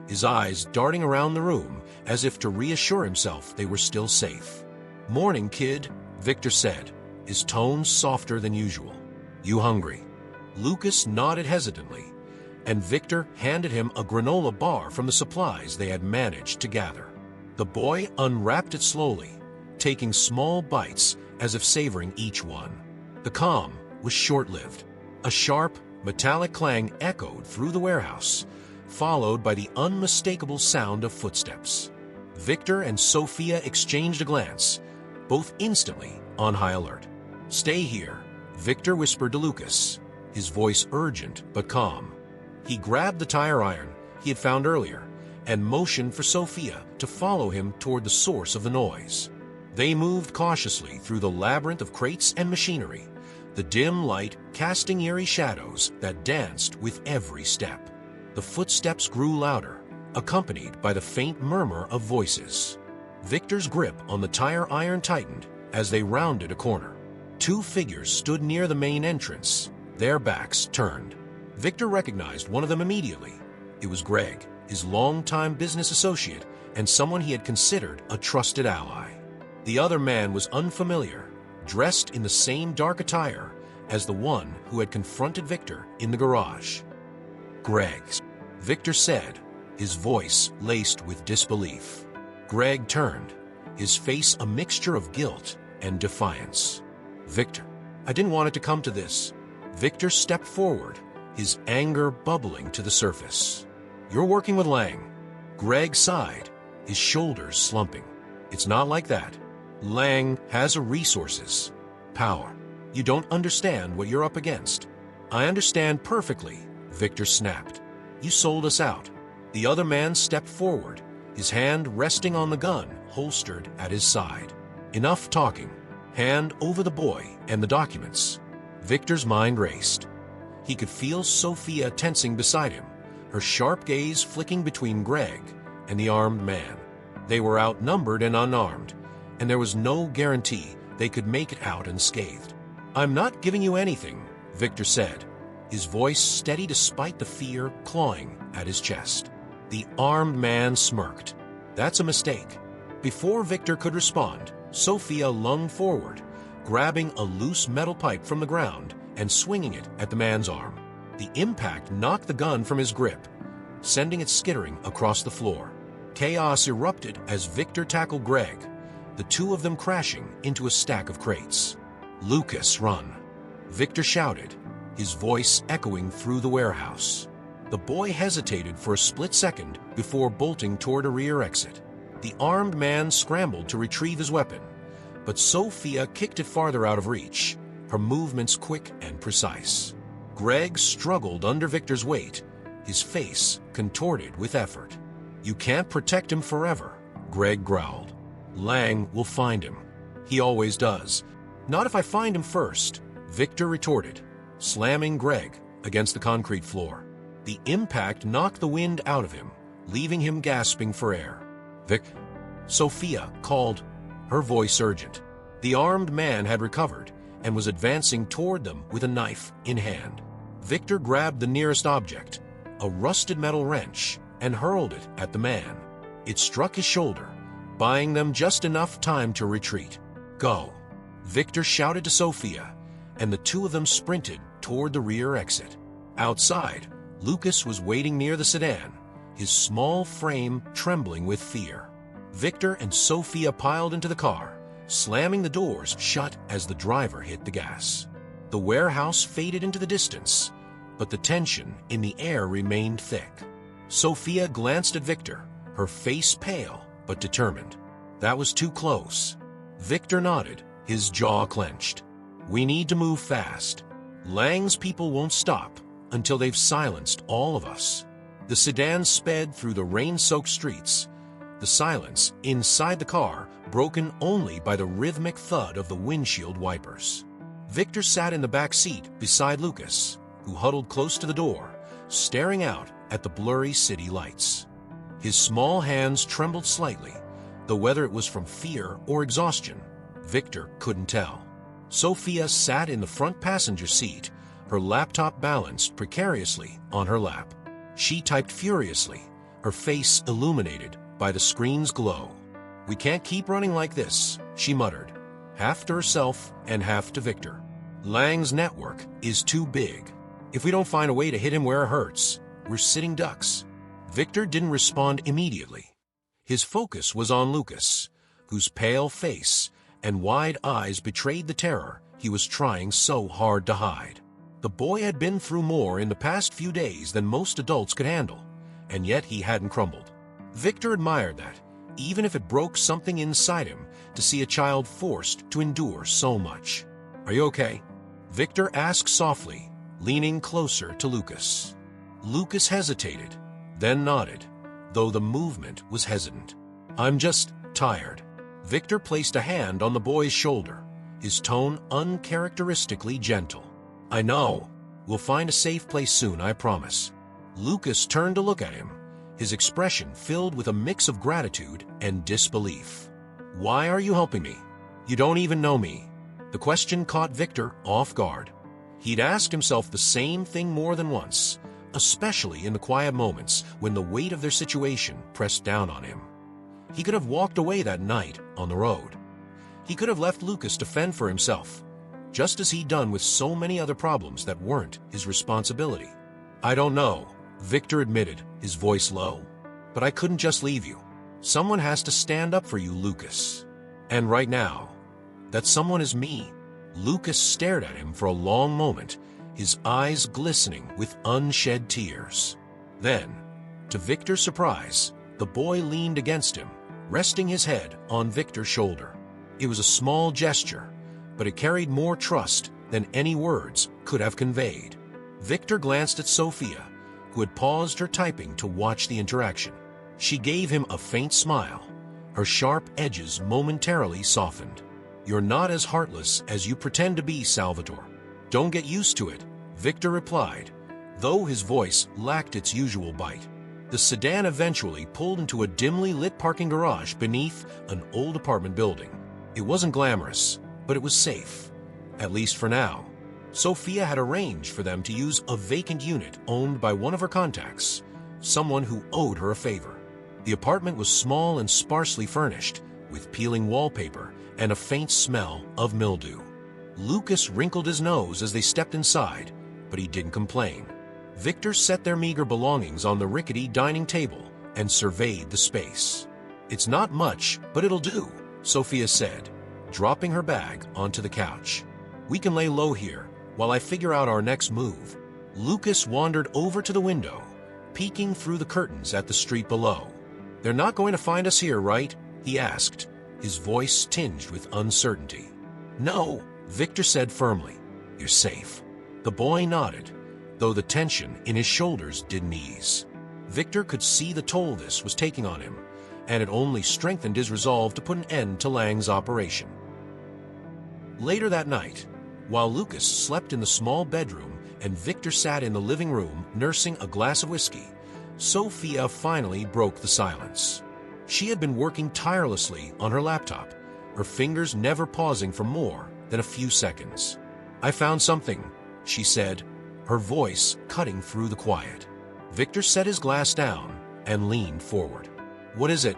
his eyes darting around the room as if to reassure himself they were still safe. "Morning, kid," Victor said, his tone softer than usual. "You hungry?" Lucas nodded hesitantly, and Victor handed him a granola bar from the supplies they had managed to gather. The boy unwrapped it slowly, taking small bites as if savoring each one. The calm was short-lived. A sharp, metallic clang echoed through the warehouse, followed by the unmistakable sound of footsteps. Victor and Sophia exchanged a glance, both instantly on high alert. "Stay here," Victor whispered to Lucas, his voice urgent but calm. He grabbed the tire iron he had found earlier and motioned for Sophia to follow him toward the source of the noise. They moved cautiously through the labyrinth of crates and machinery, the dim light casting eerie shadows that danced with every step. The footsteps grew louder, accompanied by the faint murmur of voices. Victor's grip on the tire iron tightened as they rounded a corner. Two figures stood near the main entrance, their backs turned. Victor recognized one of them immediately. It was Greg, his longtime business associate and someone he had considered a trusted ally. The other man was unfamiliar, dressed in the same dark attire as the one who had confronted Victor in the garage. "Greg," Victor said, his voice laced with disbelief. Greg turned, his face a mixture of guilt and defiance. "Victor, I didn't want it to come to this." Victor stepped forward, his anger bubbling to the surface. "You're working with Lang." Greg sighed, his shoulders slumping. "It's not like that. Lang has resources, power. You don't understand what you're up against." "I understand perfectly," Victor snapped. "You sold us out." The other man stepped forward, his hand resting on the gun holstered at his side. "Enough talking. Hand over the boy and the documents." Victor's mind raced. He could feel Sophia tensing beside him, her sharp gaze flicking between Greg and the armed man. They were outnumbered and unarmed, and there was no guarantee they could make it out unscathed. "I'm not giving you anything," Victor said, his voice steady despite the fear clawing at his chest. The armed man smirked. "That's a mistake." Before Victor could respond, Sophia lunged forward, grabbing a loose metal pipe from the ground and swinging it at the man's arm. The impact knocked the gun from his grip, sending it skittering across the floor. Chaos erupted as Victor tackled Greg, the two of them crashing into a stack of crates. "Lucas, run!" Victor shouted, his voice echoing through the warehouse. The boy hesitated for a split second before bolting toward a rear exit. The armed man scrambled to retrieve his weapon, but Sophia kicked it farther out of reach, her movements quick and precise. Greg struggled under Victor's weight, his face contorted with effort. "You can't protect him forever," Greg growled. "Lang will find him. He always does." "Not if I find him first," Victor retorted, slamming Greg against the concrete floor. The impact knocked the wind out of him, leaving him gasping for air. "Vic," Sophia called, her voice urgent. The armed man had recovered and was advancing toward them with a knife in hand. Victor grabbed the nearest object, a rusted metal wrench, and hurled it at the man. It struck his shoulder, buying them just enough time to retreat. "Go," Victor shouted to Sophia, and the two of them sprinted toward the rear exit. Outside, Lucas was waiting near the sedan, his small frame trembling with fear. Victor and Sophia piled into the car, slamming the doors shut as the driver hit the gas. The warehouse faded into the distance, but the tension in the air remained thick. Sophia glanced at Victor, her face pale but determined. "That was too close." Victor nodded, his jaw clenched. "We need to move fast. Lang's people won't stop until they've silenced all of us." The sedan sped through the rain-soaked streets, The silence inside the car broken only by the rhythmic thud of the windshield wipers. Victor sat in the back seat beside Lucas, who huddled close to the door, staring out at the blurry city lights. His small hands trembled slightly, though whether it was from fear or exhaustion, Victor couldn't tell. Sophia sat in the front passenger seat, her laptop balanced precariously on her lap. She typed furiously, her face illuminated by the screen's glow. "We can't keep running like this," she muttered, half to herself and half to Victor. "Lang's network is too big. If we don't find a way to hit him where it hurts, we're sitting ducks." Victor didn't respond immediately. His focus was on Lucas, whose pale face and wide eyes betrayed the terror he was trying so hard to hide. The boy had been through more in the past few days than most adults could handle, and yet he hadn't crumbled. Victor admired that, even if it broke something inside him to see a child forced to endure so much. "Are you okay?" Victor asked softly, leaning closer to Lucas. Lucas hesitated, then nodded, though the movement was hesitant. "I'm just tired." Victor placed a hand on the boy's shoulder, his tone uncharacteristically gentle. "I know. We'll find a safe place soon, I promise." Lucas turned to look at him, his expression filled with a mix of gratitude and disbelief. "Why are you helping me? You don't even know me." The question caught Victor off guard. He'd asked himself the same thing more than once, especially in the quiet moments when the weight of their situation pressed down on him. He could have walked away that night on the road. He could have left Lucas to fend for himself, just as he'd done with so many other problems that weren't his responsibility. "I don't know," Victor admitted, his voice low. "But I couldn't just leave you. Someone has to stand up for you, Lucas. And right now, that someone is me." Lucas stared at him for a long moment, his eyes glistening with unshed tears. Then, to Victor's surprise, the boy leaned against him, resting his head on Victor's shoulder. It was a small gesture, but it carried more trust than any words could have conveyed. Victor glanced at Sophia, who had paused her typing to watch the interaction. She gave him a faint smile, her sharp edges momentarily softened. "You're not as heartless as you pretend to be, Salvatore. Don't get used to it," Victor replied, though his voice lacked its usual bite. The sedan eventually pulled into a dimly lit parking garage beneath an old apartment building. It wasn't glamorous, but it was safe, at least for now. Sophia had arranged for them to use a vacant unit owned by one of her contacts, someone who owed her a favor. The apartment was small and sparsely furnished, with peeling wallpaper and a faint smell of mildew. Lucas wrinkled his nose as they stepped inside, but he didn't complain. Victor set their meager belongings on the rickety dining table and surveyed the space. "It's not much, but it'll do," Sophia said, dropping her bag onto the couch. "We can lay low here while I figure out our next move." Lucas wandered over to the window, peeking through the curtains at the street below. "They're not going to find us here, right?" he asked, his voice tinged with uncertainty. "No," Victor said firmly. "You're safe." The boy nodded, though the tension in his shoulders didn't ease. Victor could see the toll this was taking on him, and it only strengthened his resolve to put an end to Lang's operation. Later that night, while Lucas slept in the small bedroom and Victor sat in the living room nursing a glass of whiskey, Sophia finally broke the silence. She had been working tirelessly on her laptop, her fingers never pausing for more than a few seconds. "I found something," she said, her voice cutting through the quiet. Victor set his glass down and leaned forward. "What is it?"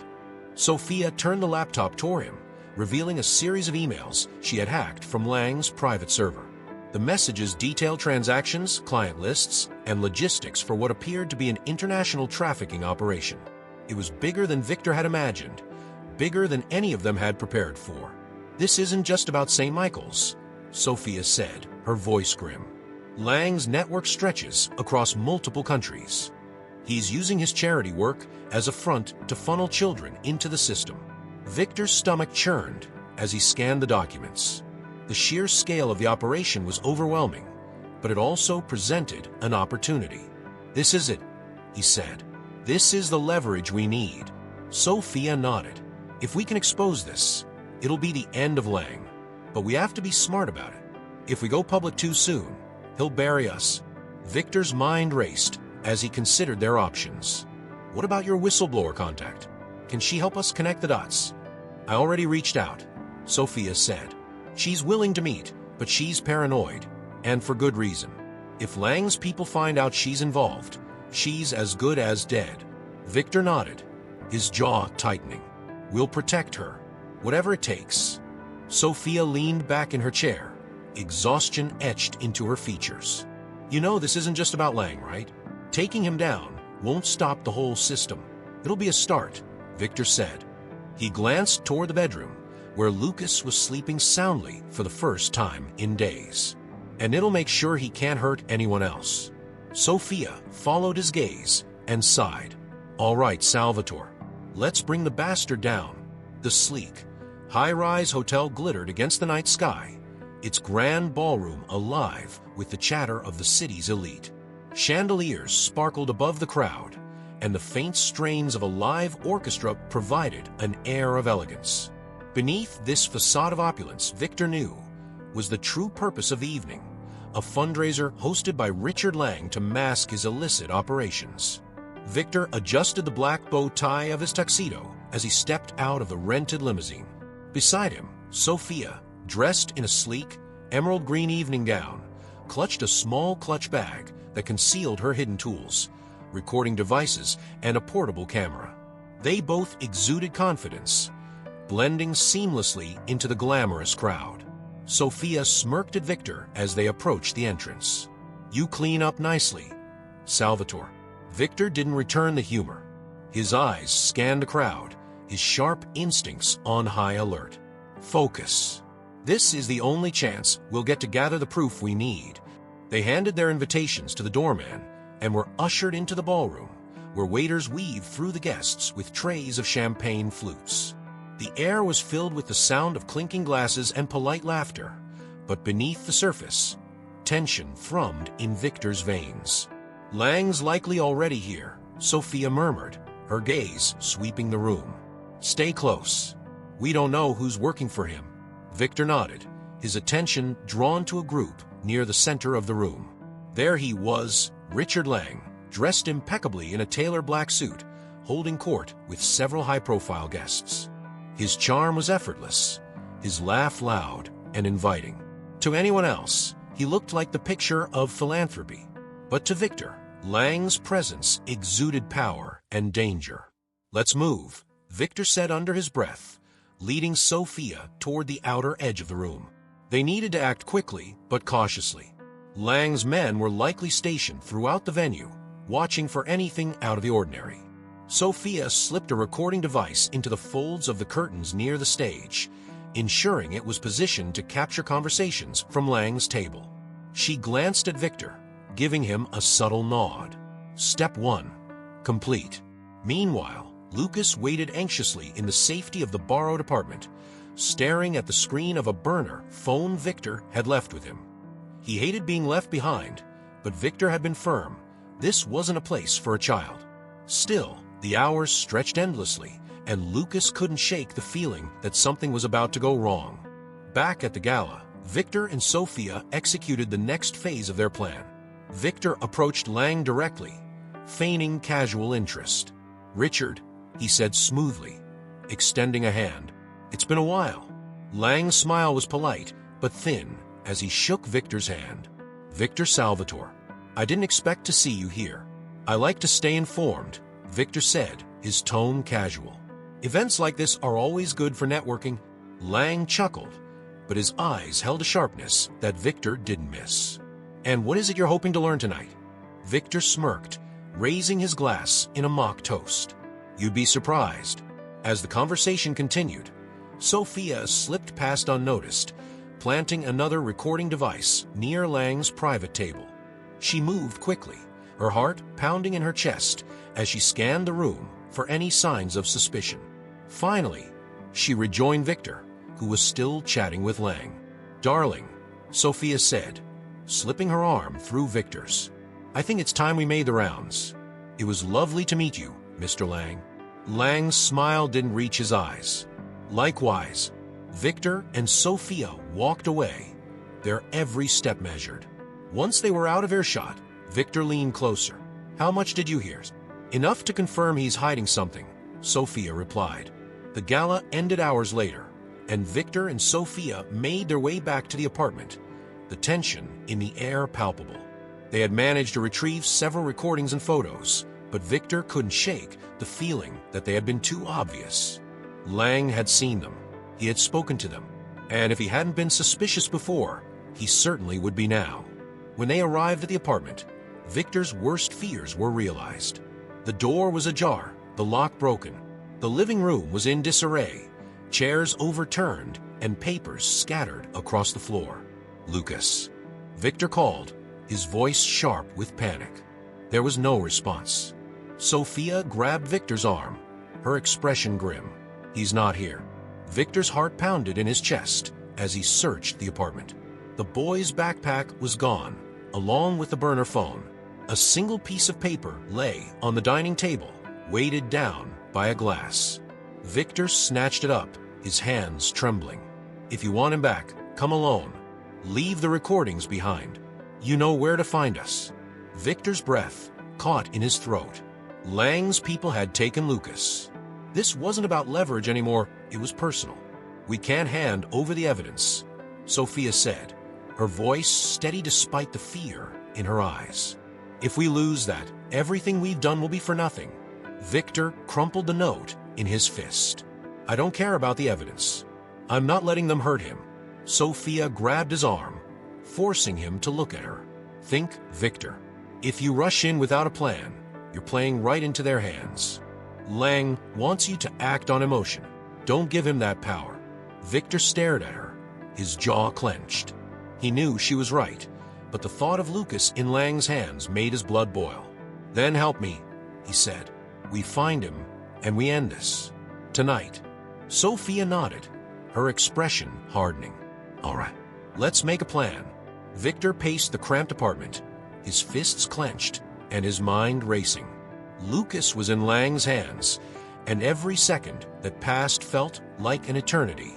Sophia turned the laptop toward him, revealing a series of emails she had hacked from Lang's private server. The messages detailed transactions, client lists, and logistics for what appeared to be an international trafficking operation. It was bigger than Victor had imagined, bigger than any of them had prepared for. "This isn't just about St. Michael's," Sophia said, her voice grim. "Lang's network stretches across multiple countries. He's using his charity work as a front to funnel children into the system." Victor's stomach churned as he scanned the documents. The sheer scale of the operation was overwhelming, but it also presented an opportunity. "This is it," he said. "This is the leverage we need." Sophia nodded. If we can expose this, it'll be the end of Lang. But we have to be smart about it. If we go public too soon, he'll bury us. Victor's mind raced as he considered their options. What about your whistleblower contact? Can she help us connect the dots? I already reached out, Sophia said. She's willing to meet, but she's paranoid, and for good reason. If Lang's people find out she's involved, she's as good as dead. Victor nodded, his jaw tightening. We'll protect her, whatever it takes. Sophia leaned back in her chair, exhaustion etched into her features. You know this isn't just about Lang, right? Taking him down won't stop the whole system. It'll be a start, Victor said. He glanced toward the bedroom, where Lucas was sleeping soundly for the first time in days. And it'll make sure he can't hurt anyone else. Sophia followed his gaze and sighed. All right, Salvatore, let's bring the bastard down. The sleek, high-rise hotel glittered against the night sky, its grand ballroom alive with the chatter of the city's elite. Chandeliers sparkled above the crowd, and the faint strains of a live orchestra provided an air of elegance. Beneath this facade of opulence, Victor knew, was the true purpose of the evening, a fundraiser hosted by Richard Lang to mask his illicit operations. Victor adjusted the black bow tie of his tuxedo as he stepped out of the rented limousine. Beside him, Sophia, dressed in a sleek, emerald green evening gown, clutched a small clutch bag that concealed her hidden tools, recording devices, and a portable camera. They both exuded confidence, blending seamlessly into the glamorous crowd. Sophia smirked at Victor as they approached the entrance. You clean up nicely, Salvatore. Victor didn't return the humor. His eyes scanned the crowd, his sharp instincts on high alert. Focus. This is the only chance we'll get to gather the proof we need. They handed their invitations to the doorman and were ushered into the ballroom, where waiters weaved through the guests with trays of champagne flutes. The air was filled with the sound of clinking glasses and polite laughter, but beneath the surface, tension thrummed in Victor's veins. Lang's likely already here, Sophia murmured, her gaze sweeping the room. Stay close. We don't know who's working for him. Victor nodded, his attention drawn to a group near the center of the room. There he was, Richard Lang, dressed impeccably in a tailor black suit, holding court with several high-profile guests. His charm was effortless, his laugh loud and inviting. To anyone else, he looked like the picture of philanthropy. But to Victor, Lang's presence exuded power and danger. Let's move, Victor said under his breath, leading Sophia toward the outer edge of the room. They needed to act quickly but cautiously. Lang's men were likely stationed throughout the venue, watching for anything out of the ordinary. Sophia slipped a recording device into the folds of the curtains near the stage, ensuring it was positioned to capture conversations from Lang's table. She glanced at Victor, giving him a subtle nod. Step 1. Complete. Meanwhile, Lucas waited anxiously in the safety of the borrowed apartment, staring at the screen of a burner phone Victor had left with him. He hated being left behind, but Victor had been firm. This wasn't a place for a child. Still, the hours stretched endlessly, and Lucas couldn't shake the feeling that something was about to go wrong. Back at the gala, Victor and Sophia executed the next phase of their plan. Victor approached Lang directly, feigning casual interest. Richard, he said smoothly, extending a hand. It's been a while. Lang's smile was polite, but thin, as he shook Victor's hand. Victor Salvatore, I didn't expect to see you here. I like to stay informed, Victor said, his tone casual. Events like this are always good for networking. Lang chuckled, but his eyes held a sharpness that Victor didn't miss. And what is it you're hoping to learn tonight? Victor smirked, raising his glass in a mock toast. You'd be surprised. As the conversation continued, Sophia slipped past unnoticed, planting another recording device near Lang's private table. She moved quickly, her heart pounding in her chest as she scanned the room for any signs of suspicion. Finally, she rejoined Victor, who was still chatting with Lang. Darling, Sophia said, slipping her arm through Victor's. I think it's time we made the rounds. It was lovely to meet you, Mr. Lang. Lang's smile didn't reach his eyes. Likewise, Victor and Sophia walked away, their every step measured. Once they were out of earshot, Victor leaned closer. "How much did you hear?" "Enough to confirm he's hiding something," Sophia replied. The gala ended hours later, and Victor and Sophia made their way back to the apartment, the tension in the air palpable. They had managed to retrieve several recordings and photos, but Victor couldn't shake the feeling that they had been too obvious. Lang had seen them, he had spoken to them, and if he hadn't been suspicious before, he certainly would be now. When they arrived at the apartment, Victor's worst fears were realized. The door was ajar, the lock broken. The living room was in disarray, chairs overturned, and papers scattered across the floor. "Lucas," Victor called, his voice sharp with panic. There was no response. Sophia grabbed Victor's arm, her expression grim. "He's not here." Victor's heart pounded in his chest as he searched the apartment. The boy's backpack was gone, along with the burner phone. A single piece of paper lay on the dining table, weighted down by a glass. Victor snatched it up, his hands trembling. "If you want him back, come alone. Leave the recordings behind. You know where to find us." Victor's breath caught in his throat. Lang's people had taken Lucas. This wasn't about leverage anymore, it was personal. "We can't hand over the evidence," Sophia said, her voice steady despite the fear in her eyes. "If we lose that, everything we've done will be for nothing." Victor crumpled the note in his fist. "I don't care about the evidence. I'm not letting them hurt him." Sophia grabbed his arm, forcing him to look at her. "Think, Victor. If you rush in without a plan, you're playing right into their hands. Lang wants you to act on emotion. Don't give him that power." Victor stared at her, his jaw clenched. He knew she was right, but the thought of Lucas in Lang's hands made his blood boil. "Then help me," he said. "We find him, and we end this. Tonight." Sophia nodded, her expression hardening. "All right, let's make a plan." Victor paced the cramped apartment, his fists clenched and his mind racing. Lucas was in Lang's hands, and every second that passed felt like an eternity.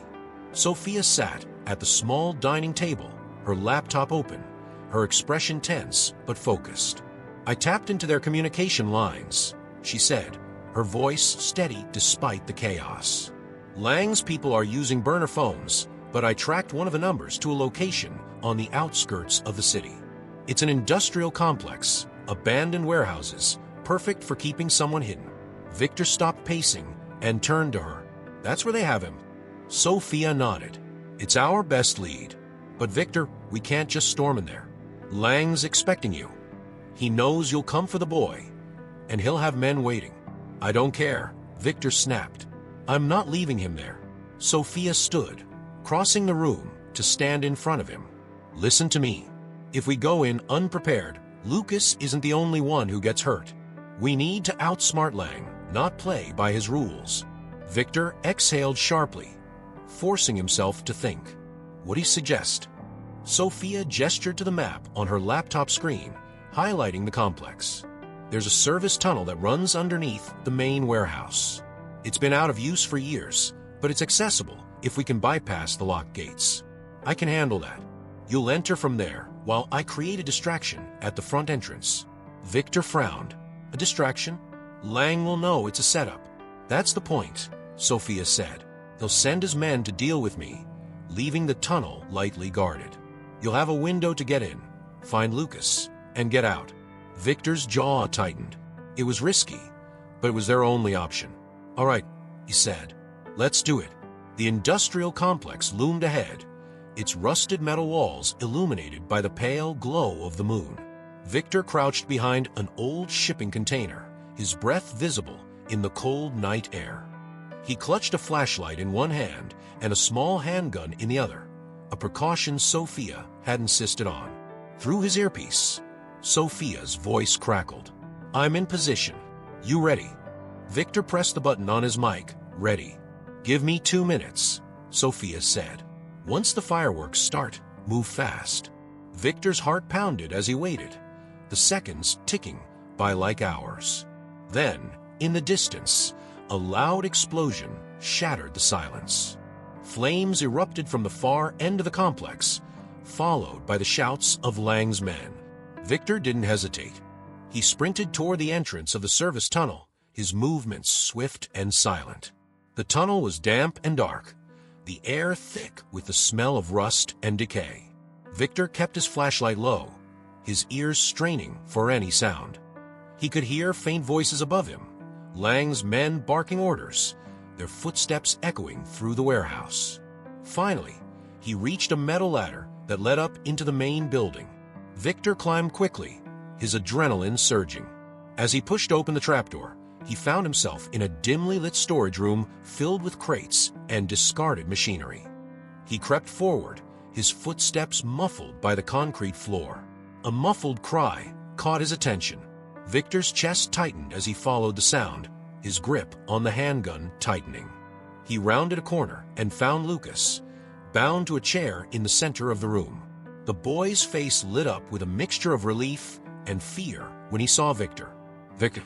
Sophia sat at the small dining table, her laptop open, her expression tense but focused. "I tapped into their communication lines," she said, her voice steady despite the chaos. "Lang's people are using burner phones, but I tracked one of the numbers to a location on the outskirts of the city. It's an industrial complex, abandoned warehouses, perfect for keeping someone hidden." Victor stopped pacing and turned to her. "That's where they have him." Sophia nodded. "It's our best lead. But Victor, we can't just storm in there. Lang's expecting you. He knows you'll come for the boy, and he'll have men waiting." "I don't care," Victor snapped. "I'm not leaving him there." Sophia stood, crossing the room to stand in front of him. "Listen to me. If we go in unprepared, Lucas isn't the only one who gets hurt. We need to outsmart Lang, not play by his rules." Victor exhaled sharply, forcing himself to think. "What do you suggest?" Sophia gestured to the map on her laptop screen, highlighting the complex. "There's a service tunnel that runs underneath the main warehouse. It's been out of use for years, but it's accessible if we can bypass the locked gates. I can handle that. You'll enter from there while I create a distraction at the front entrance." Victor frowned. "A distraction? Lang will know it's a setup." "That's the point," Sophia said. "He'll send his men to deal with me, leaving the tunnel lightly guarded. You'll have a window to get in, find Lucas, and get out." Victor's jaw tightened. It was risky, but it was their only option. "All right," he said. "Let's do it." The industrial complex loomed ahead, its rusted metal walls illuminated by the pale glow of the moon. Victor crouched behind an old shipping container, his breath visible in the cold night air. He clutched a flashlight in one hand and a small handgun in the other, a precaution Sophia had insisted on. Through his earpiece, Sophia's voice crackled. "I'm in position. You ready?" Victor pressed the button on his mic. "Ready." "Give me 2 minutes," Sophia said. "Once the fireworks start, move fast." Victor's heart pounded as he waited, the seconds ticking by like hours. Then, in the distance, a loud explosion shattered the silence. Flames erupted from the far end of the complex, followed by the shouts of Lang's men. Victor didn't hesitate. He sprinted toward the entrance of the service tunnel, his movements swift and silent. The tunnel was damp and dark, the air thick with the smell of rust and decay. Victor kept his flashlight low, his ears straining for any sound. He could hear faint voices above him, Lang's men barking orders, their footsteps echoing through the warehouse. Finally, he reached a metal ladder that led up into the main building. Victor climbed quickly, his adrenaline surging. As he pushed open the trapdoor, he found himself in a dimly lit storage room filled with crates and discarded machinery. He crept forward, his footsteps muffled by the concrete floor. A muffled cry caught his attention. Victor's chest tightened as he followed the sound, his grip on the handgun tightening. He rounded a corner and found Lucas, bound to a chair in the center of the room. The boy's face lit up with a mixture of relief and fear when he saw Victor. "Victor,"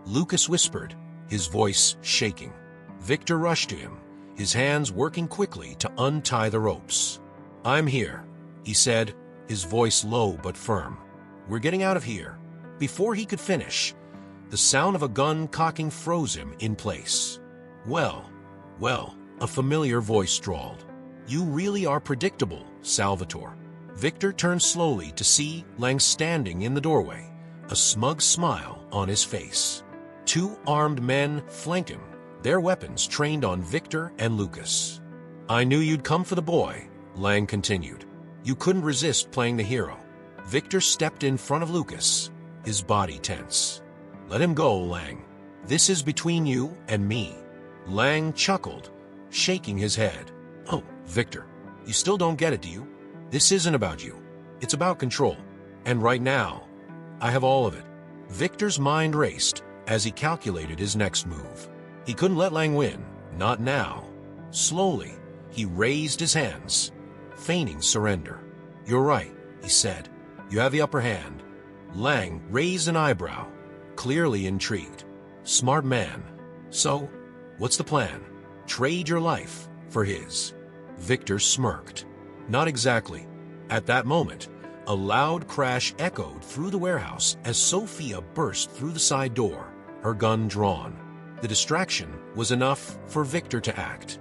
Lucas whispered, his voice shaking. Victor rushed to him, his hands working quickly to untie the ropes. "I'm here," he said, his voice low but firm. "We're getting out of here." Before he could finish, the sound of a gun cocking froze him in place. Well, a familiar voice drawled. "You really are predictable, Salvatore." Victor turned slowly to see Lang standing in the doorway, a smug smile on his face. Two armed men flanked him, their weapons trained on Victor and Lucas. "I knew you'd come for the boy," Lang continued. "You couldn't resist playing the hero." Victor stepped in front of Lucas, his body tense. "Let him go, Lang. This is between you and me." Lang chuckled, shaking his head. "Oh, Victor, you still don't get it, do you? This isn't about you. It's about control. And right now, I have all of it." Victor's mind raced as he calculated his next move. He couldn't let Lang win, not now. Slowly, he raised his hands, feigning surrender. "You're right," he said. "You have the upper hand." Lang raised an eyebrow, clearly intrigued. "Smart man. So, what's the plan? Trade your life for his?" Victor smirked. "Not exactly." At that moment, a loud crash echoed through the warehouse as Sophia burst through the side door, her gun drawn. The distraction was enough for Victor to act.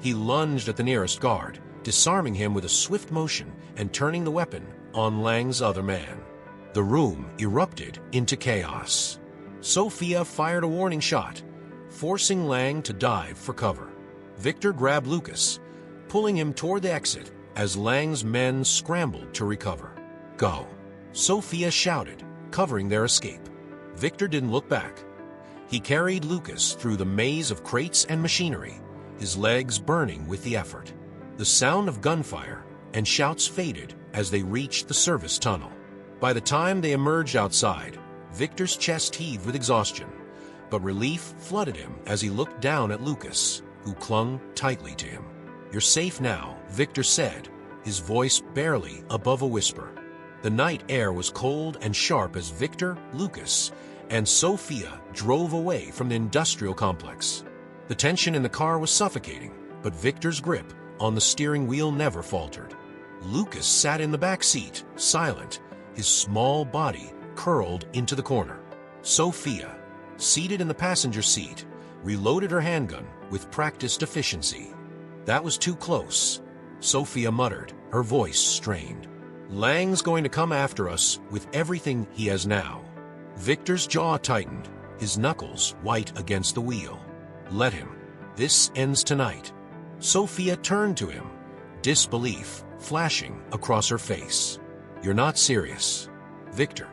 He lunged at the nearest guard, disarming him with a swift motion and turning the weapon on Lang's other man. The room erupted into chaos. Sophia fired a warning shot, forcing Lang to dive for cover. Victor grabbed Lucas, pulling him toward the exit as Lang's men scrambled to recover. "Go," Sophia shouted, covering their escape. Victor didn't look back. He carried Lucas through the maze of crates and machinery, his legs burning with the effort. The sound of gunfire and shouts faded as they reached the service tunnel. By the time they emerged outside, Victor's chest heaved with exhaustion, but relief flooded him as he looked down at Lucas, who clung tightly to him. "You're safe now," Victor said, his voice barely above a whisper. The night air was cold and sharp as Victor, Lucas, and Sophia drove away from the industrial complex. The tension in the car was suffocating, but Victor's grip on the steering wheel never faltered. Lucas sat in the back seat, silent, his small body curled into the corner. Sophia, seated in the passenger seat, reloaded her handgun with practiced efficiency. "That was too close," Sophia muttered, her voice strained. "Lang's going to come after us with everything he has now." Victor's jaw tightened, his knuckles white against the wheel. "Let him. This ends tonight." Sophia turned to him, disbelief flashing across her face. "You're not serious." "Victor,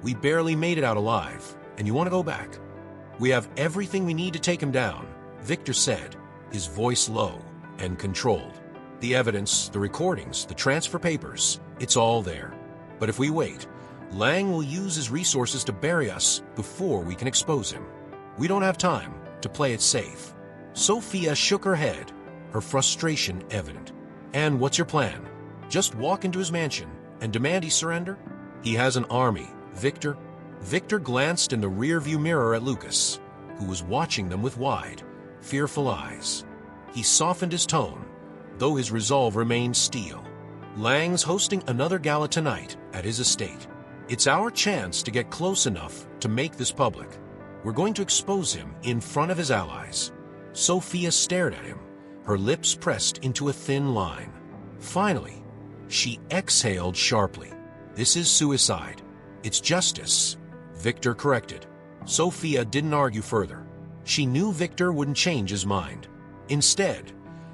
we barely made it out alive, and you want to go back?" "We have everything we need to take him down," Victor said, his voice low and controlled. "The evidence, the recordings, the transfer papers, it's all there. But if we wait, Lang will use his resources to bury us before we can expose him. We don't have time to play it safe." Sophia shook her head, her frustration evident. "And what's your plan? Just walk into his mansion and demand he surrender?" "He has an army, Victor." Victor glanced in the rearview mirror at Lucas, who was watching them with wide, fearful eyes. He softened his tone, though his resolve remained steel. Lang's hosting another gala tonight at his estate. It's our chance to get close enough to make this public. We're going to expose him in front of his allies. Sophia stared at him, her lips pressed into a thin line. Finally, she exhaled sharply. This is suicide. It's justice, Victor corrected. Sophia didn't argue further. She knew Victor wouldn't change his mind. Instead,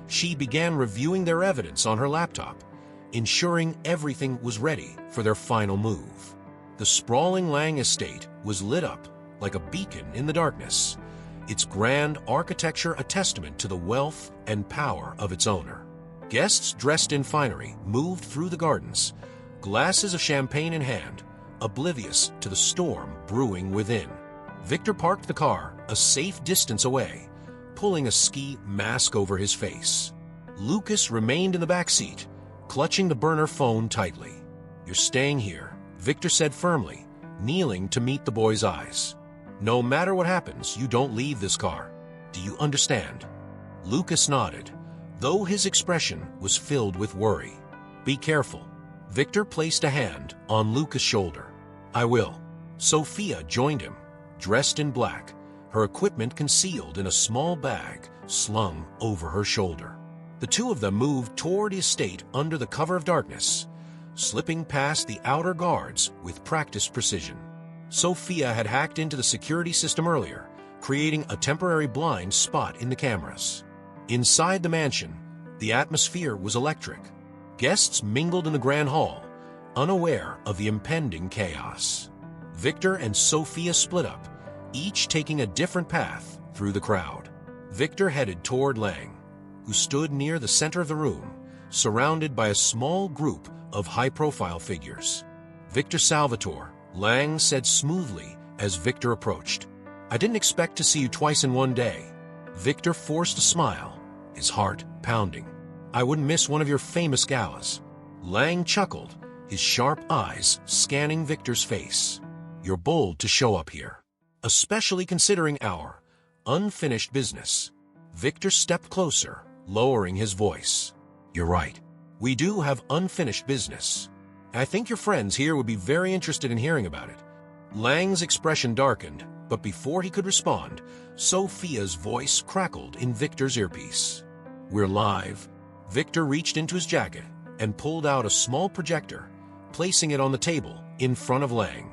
she began reviewing their evidence on her laptop, ensuring everything was ready for their final move. The sprawling Lang estate was lit up like a beacon in the darkness, its grand architecture a testament to the wealth and power of its owner. Guests dressed in finery moved through the gardens, glasses of champagne in hand, oblivious to the storm brewing within. Victor parked the car a safe distance away, pulling a ski mask over his face. Lucas remained in the back seat, clutching the burner phone tightly. "You're staying here," Victor said firmly, kneeling to meet the boy's eyes. "No matter what happens, you don't leave this car. Do you understand?" Lucas nodded, though his expression was filled with worry. "Be careful." Victor placed a hand on Lucas' shoulder. "I will." Sophia joined him, dressed in black, her equipment concealed in a small bag slung over her shoulder. The two of them moved toward his estate under the cover of darkness, slipping past the outer guards with practiced precision. Sophia had hacked into the security system earlier, creating a temporary blind spot in the cameras. Inside the mansion, the atmosphere was electric. Guests mingled in the grand hall, unaware of the impending chaos. Victor and Sophia split up, each taking a different path through the crowd. Victor headed toward Lang, who stood near the center of the room, surrounded by a small group of high-profile figures. "Victor Salvatore," Lang said smoothly as Victor approached. "I didn't expect to see you twice in one day." Victor forced a smile, his heart pounding. "I wouldn't miss one of your famous galas." Lang chuckled, his sharp eyes scanning Victor's face. "You're bold to show up here, especially considering our unfinished business." Victor stepped closer, lowering his voice. "You're right. We do have unfinished business. I think your friends here would be very interested in hearing about it." Lang's expression darkened, but before he could respond, Sophia's voice crackled in Victor's earpiece. "We're live." Victor reached into his jacket and pulled out a small projector, placing it on the table in front of Lang.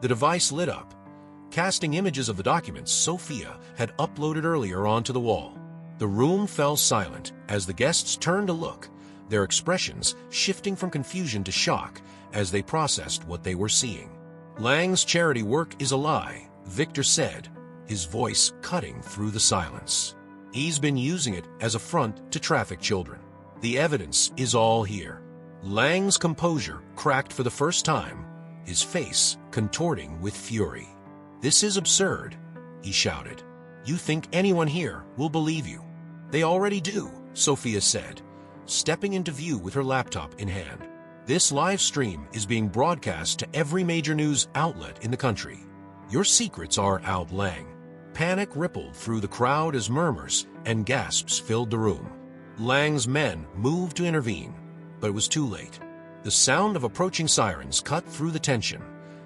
The device lit up, casting images of the documents Sophia had uploaded earlier onto the wall. The room fell silent as the guests turned to look, their expressions shifting from confusion to shock as they processed what they were seeing. "Lang's charity work is a lie," Victor said, his voice cutting through the silence. "He's been using it as a front to traffic children. The evidence is all here." Lang's composure cracked for the first time, his face contorting with fury. "This is absurd," he shouted. "You think anyone here will believe you?" "They already do," Sophia said, stepping into view with her laptop in hand. "This live stream is being broadcast to every major news outlet in the country. Your secrets are out, Lang." Panic rippled through the crowd as murmurs and gasps filled the room. Lang's men moved to intervene, but it was too late. The sound of approaching sirens cut through the tension,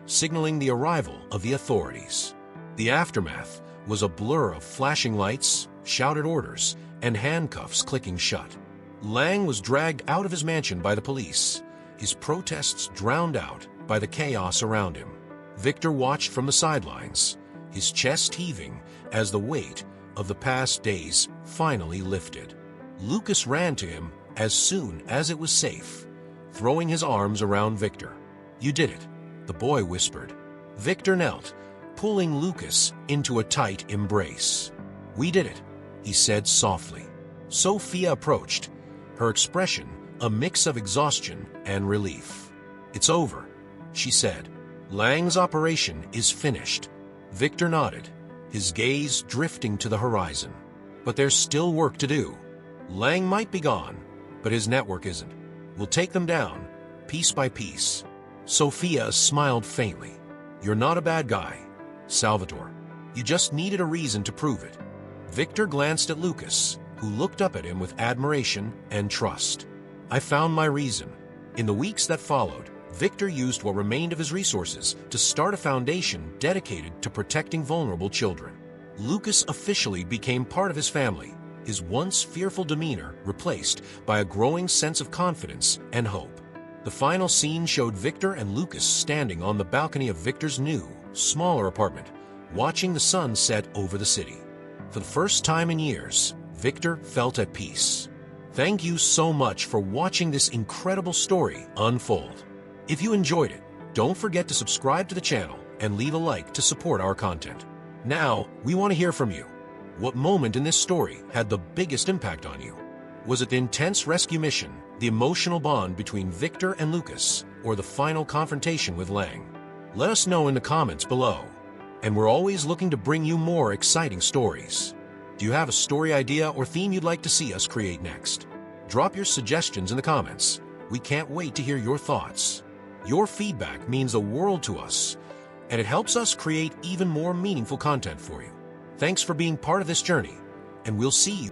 signaling the arrival of the authorities. The aftermath was a blur of flashing lights, shouted orders, and handcuffs clicking shut. Lang was dragged out of his mansion by the police, his protests drowned out by the chaos around him. Victor watched from the sidelines, his chest heaving as the weight of the past days finally lifted. Lucas ran to him as soon as it was safe, throwing his arms around Victor. "You did it," the boy whispered. Victor knelt, pulling Lucas into a tight embrace. "We did it," he said softly. Sophia approached, her expression a mix of exhaustion and relief. "It's over," she said. "Lang's operation is finished." Victor nodded, his gaze drifting to the horizon. "But there's still work to do. Lang might be gone, but his network isn't. We'll take them down, piece by piece." Sophia smiled faintly. "You're not a bad guy, Salvatore." You just needed a reason to prove it. Victor glanced at Lucas, who looked up at him with admiration and trust. I found my reason. In the weeks that followed, Victor used what remained of his resources to start a foundation dedicated to protecting vulnerable children. Lucas officially became part of his family, his once fearful demeanor replaced by a growing sense of confidence and hope. The final scene showed Victor and Lucas standing on the balcony of Victor's new, smaller apartment, watching the sun set over the city. For the first time in years, Victor felt at peace. Thank you so much for watching this incredible story unfold. If you enjoyed it, don't forget to subscribe to the channel and leave a like to support our content. Now, we want to hear from you. What moment in this story had the biggest impact on you? Was it the intense rescue mission, the emotional bond between Victor and Lucas, or the final confrontation with Lang? Let us know in the comments below. And we're always looking to bring you more exciting stories. Do you have a story idea or theme you'd like to see us create next? Drop your suggestions in the comments. We can't wait to hear your thoughts. Your feedback means the world to us, and it helps us create even more meaningful content for you. Thanks for being part of this journey, and we'll see you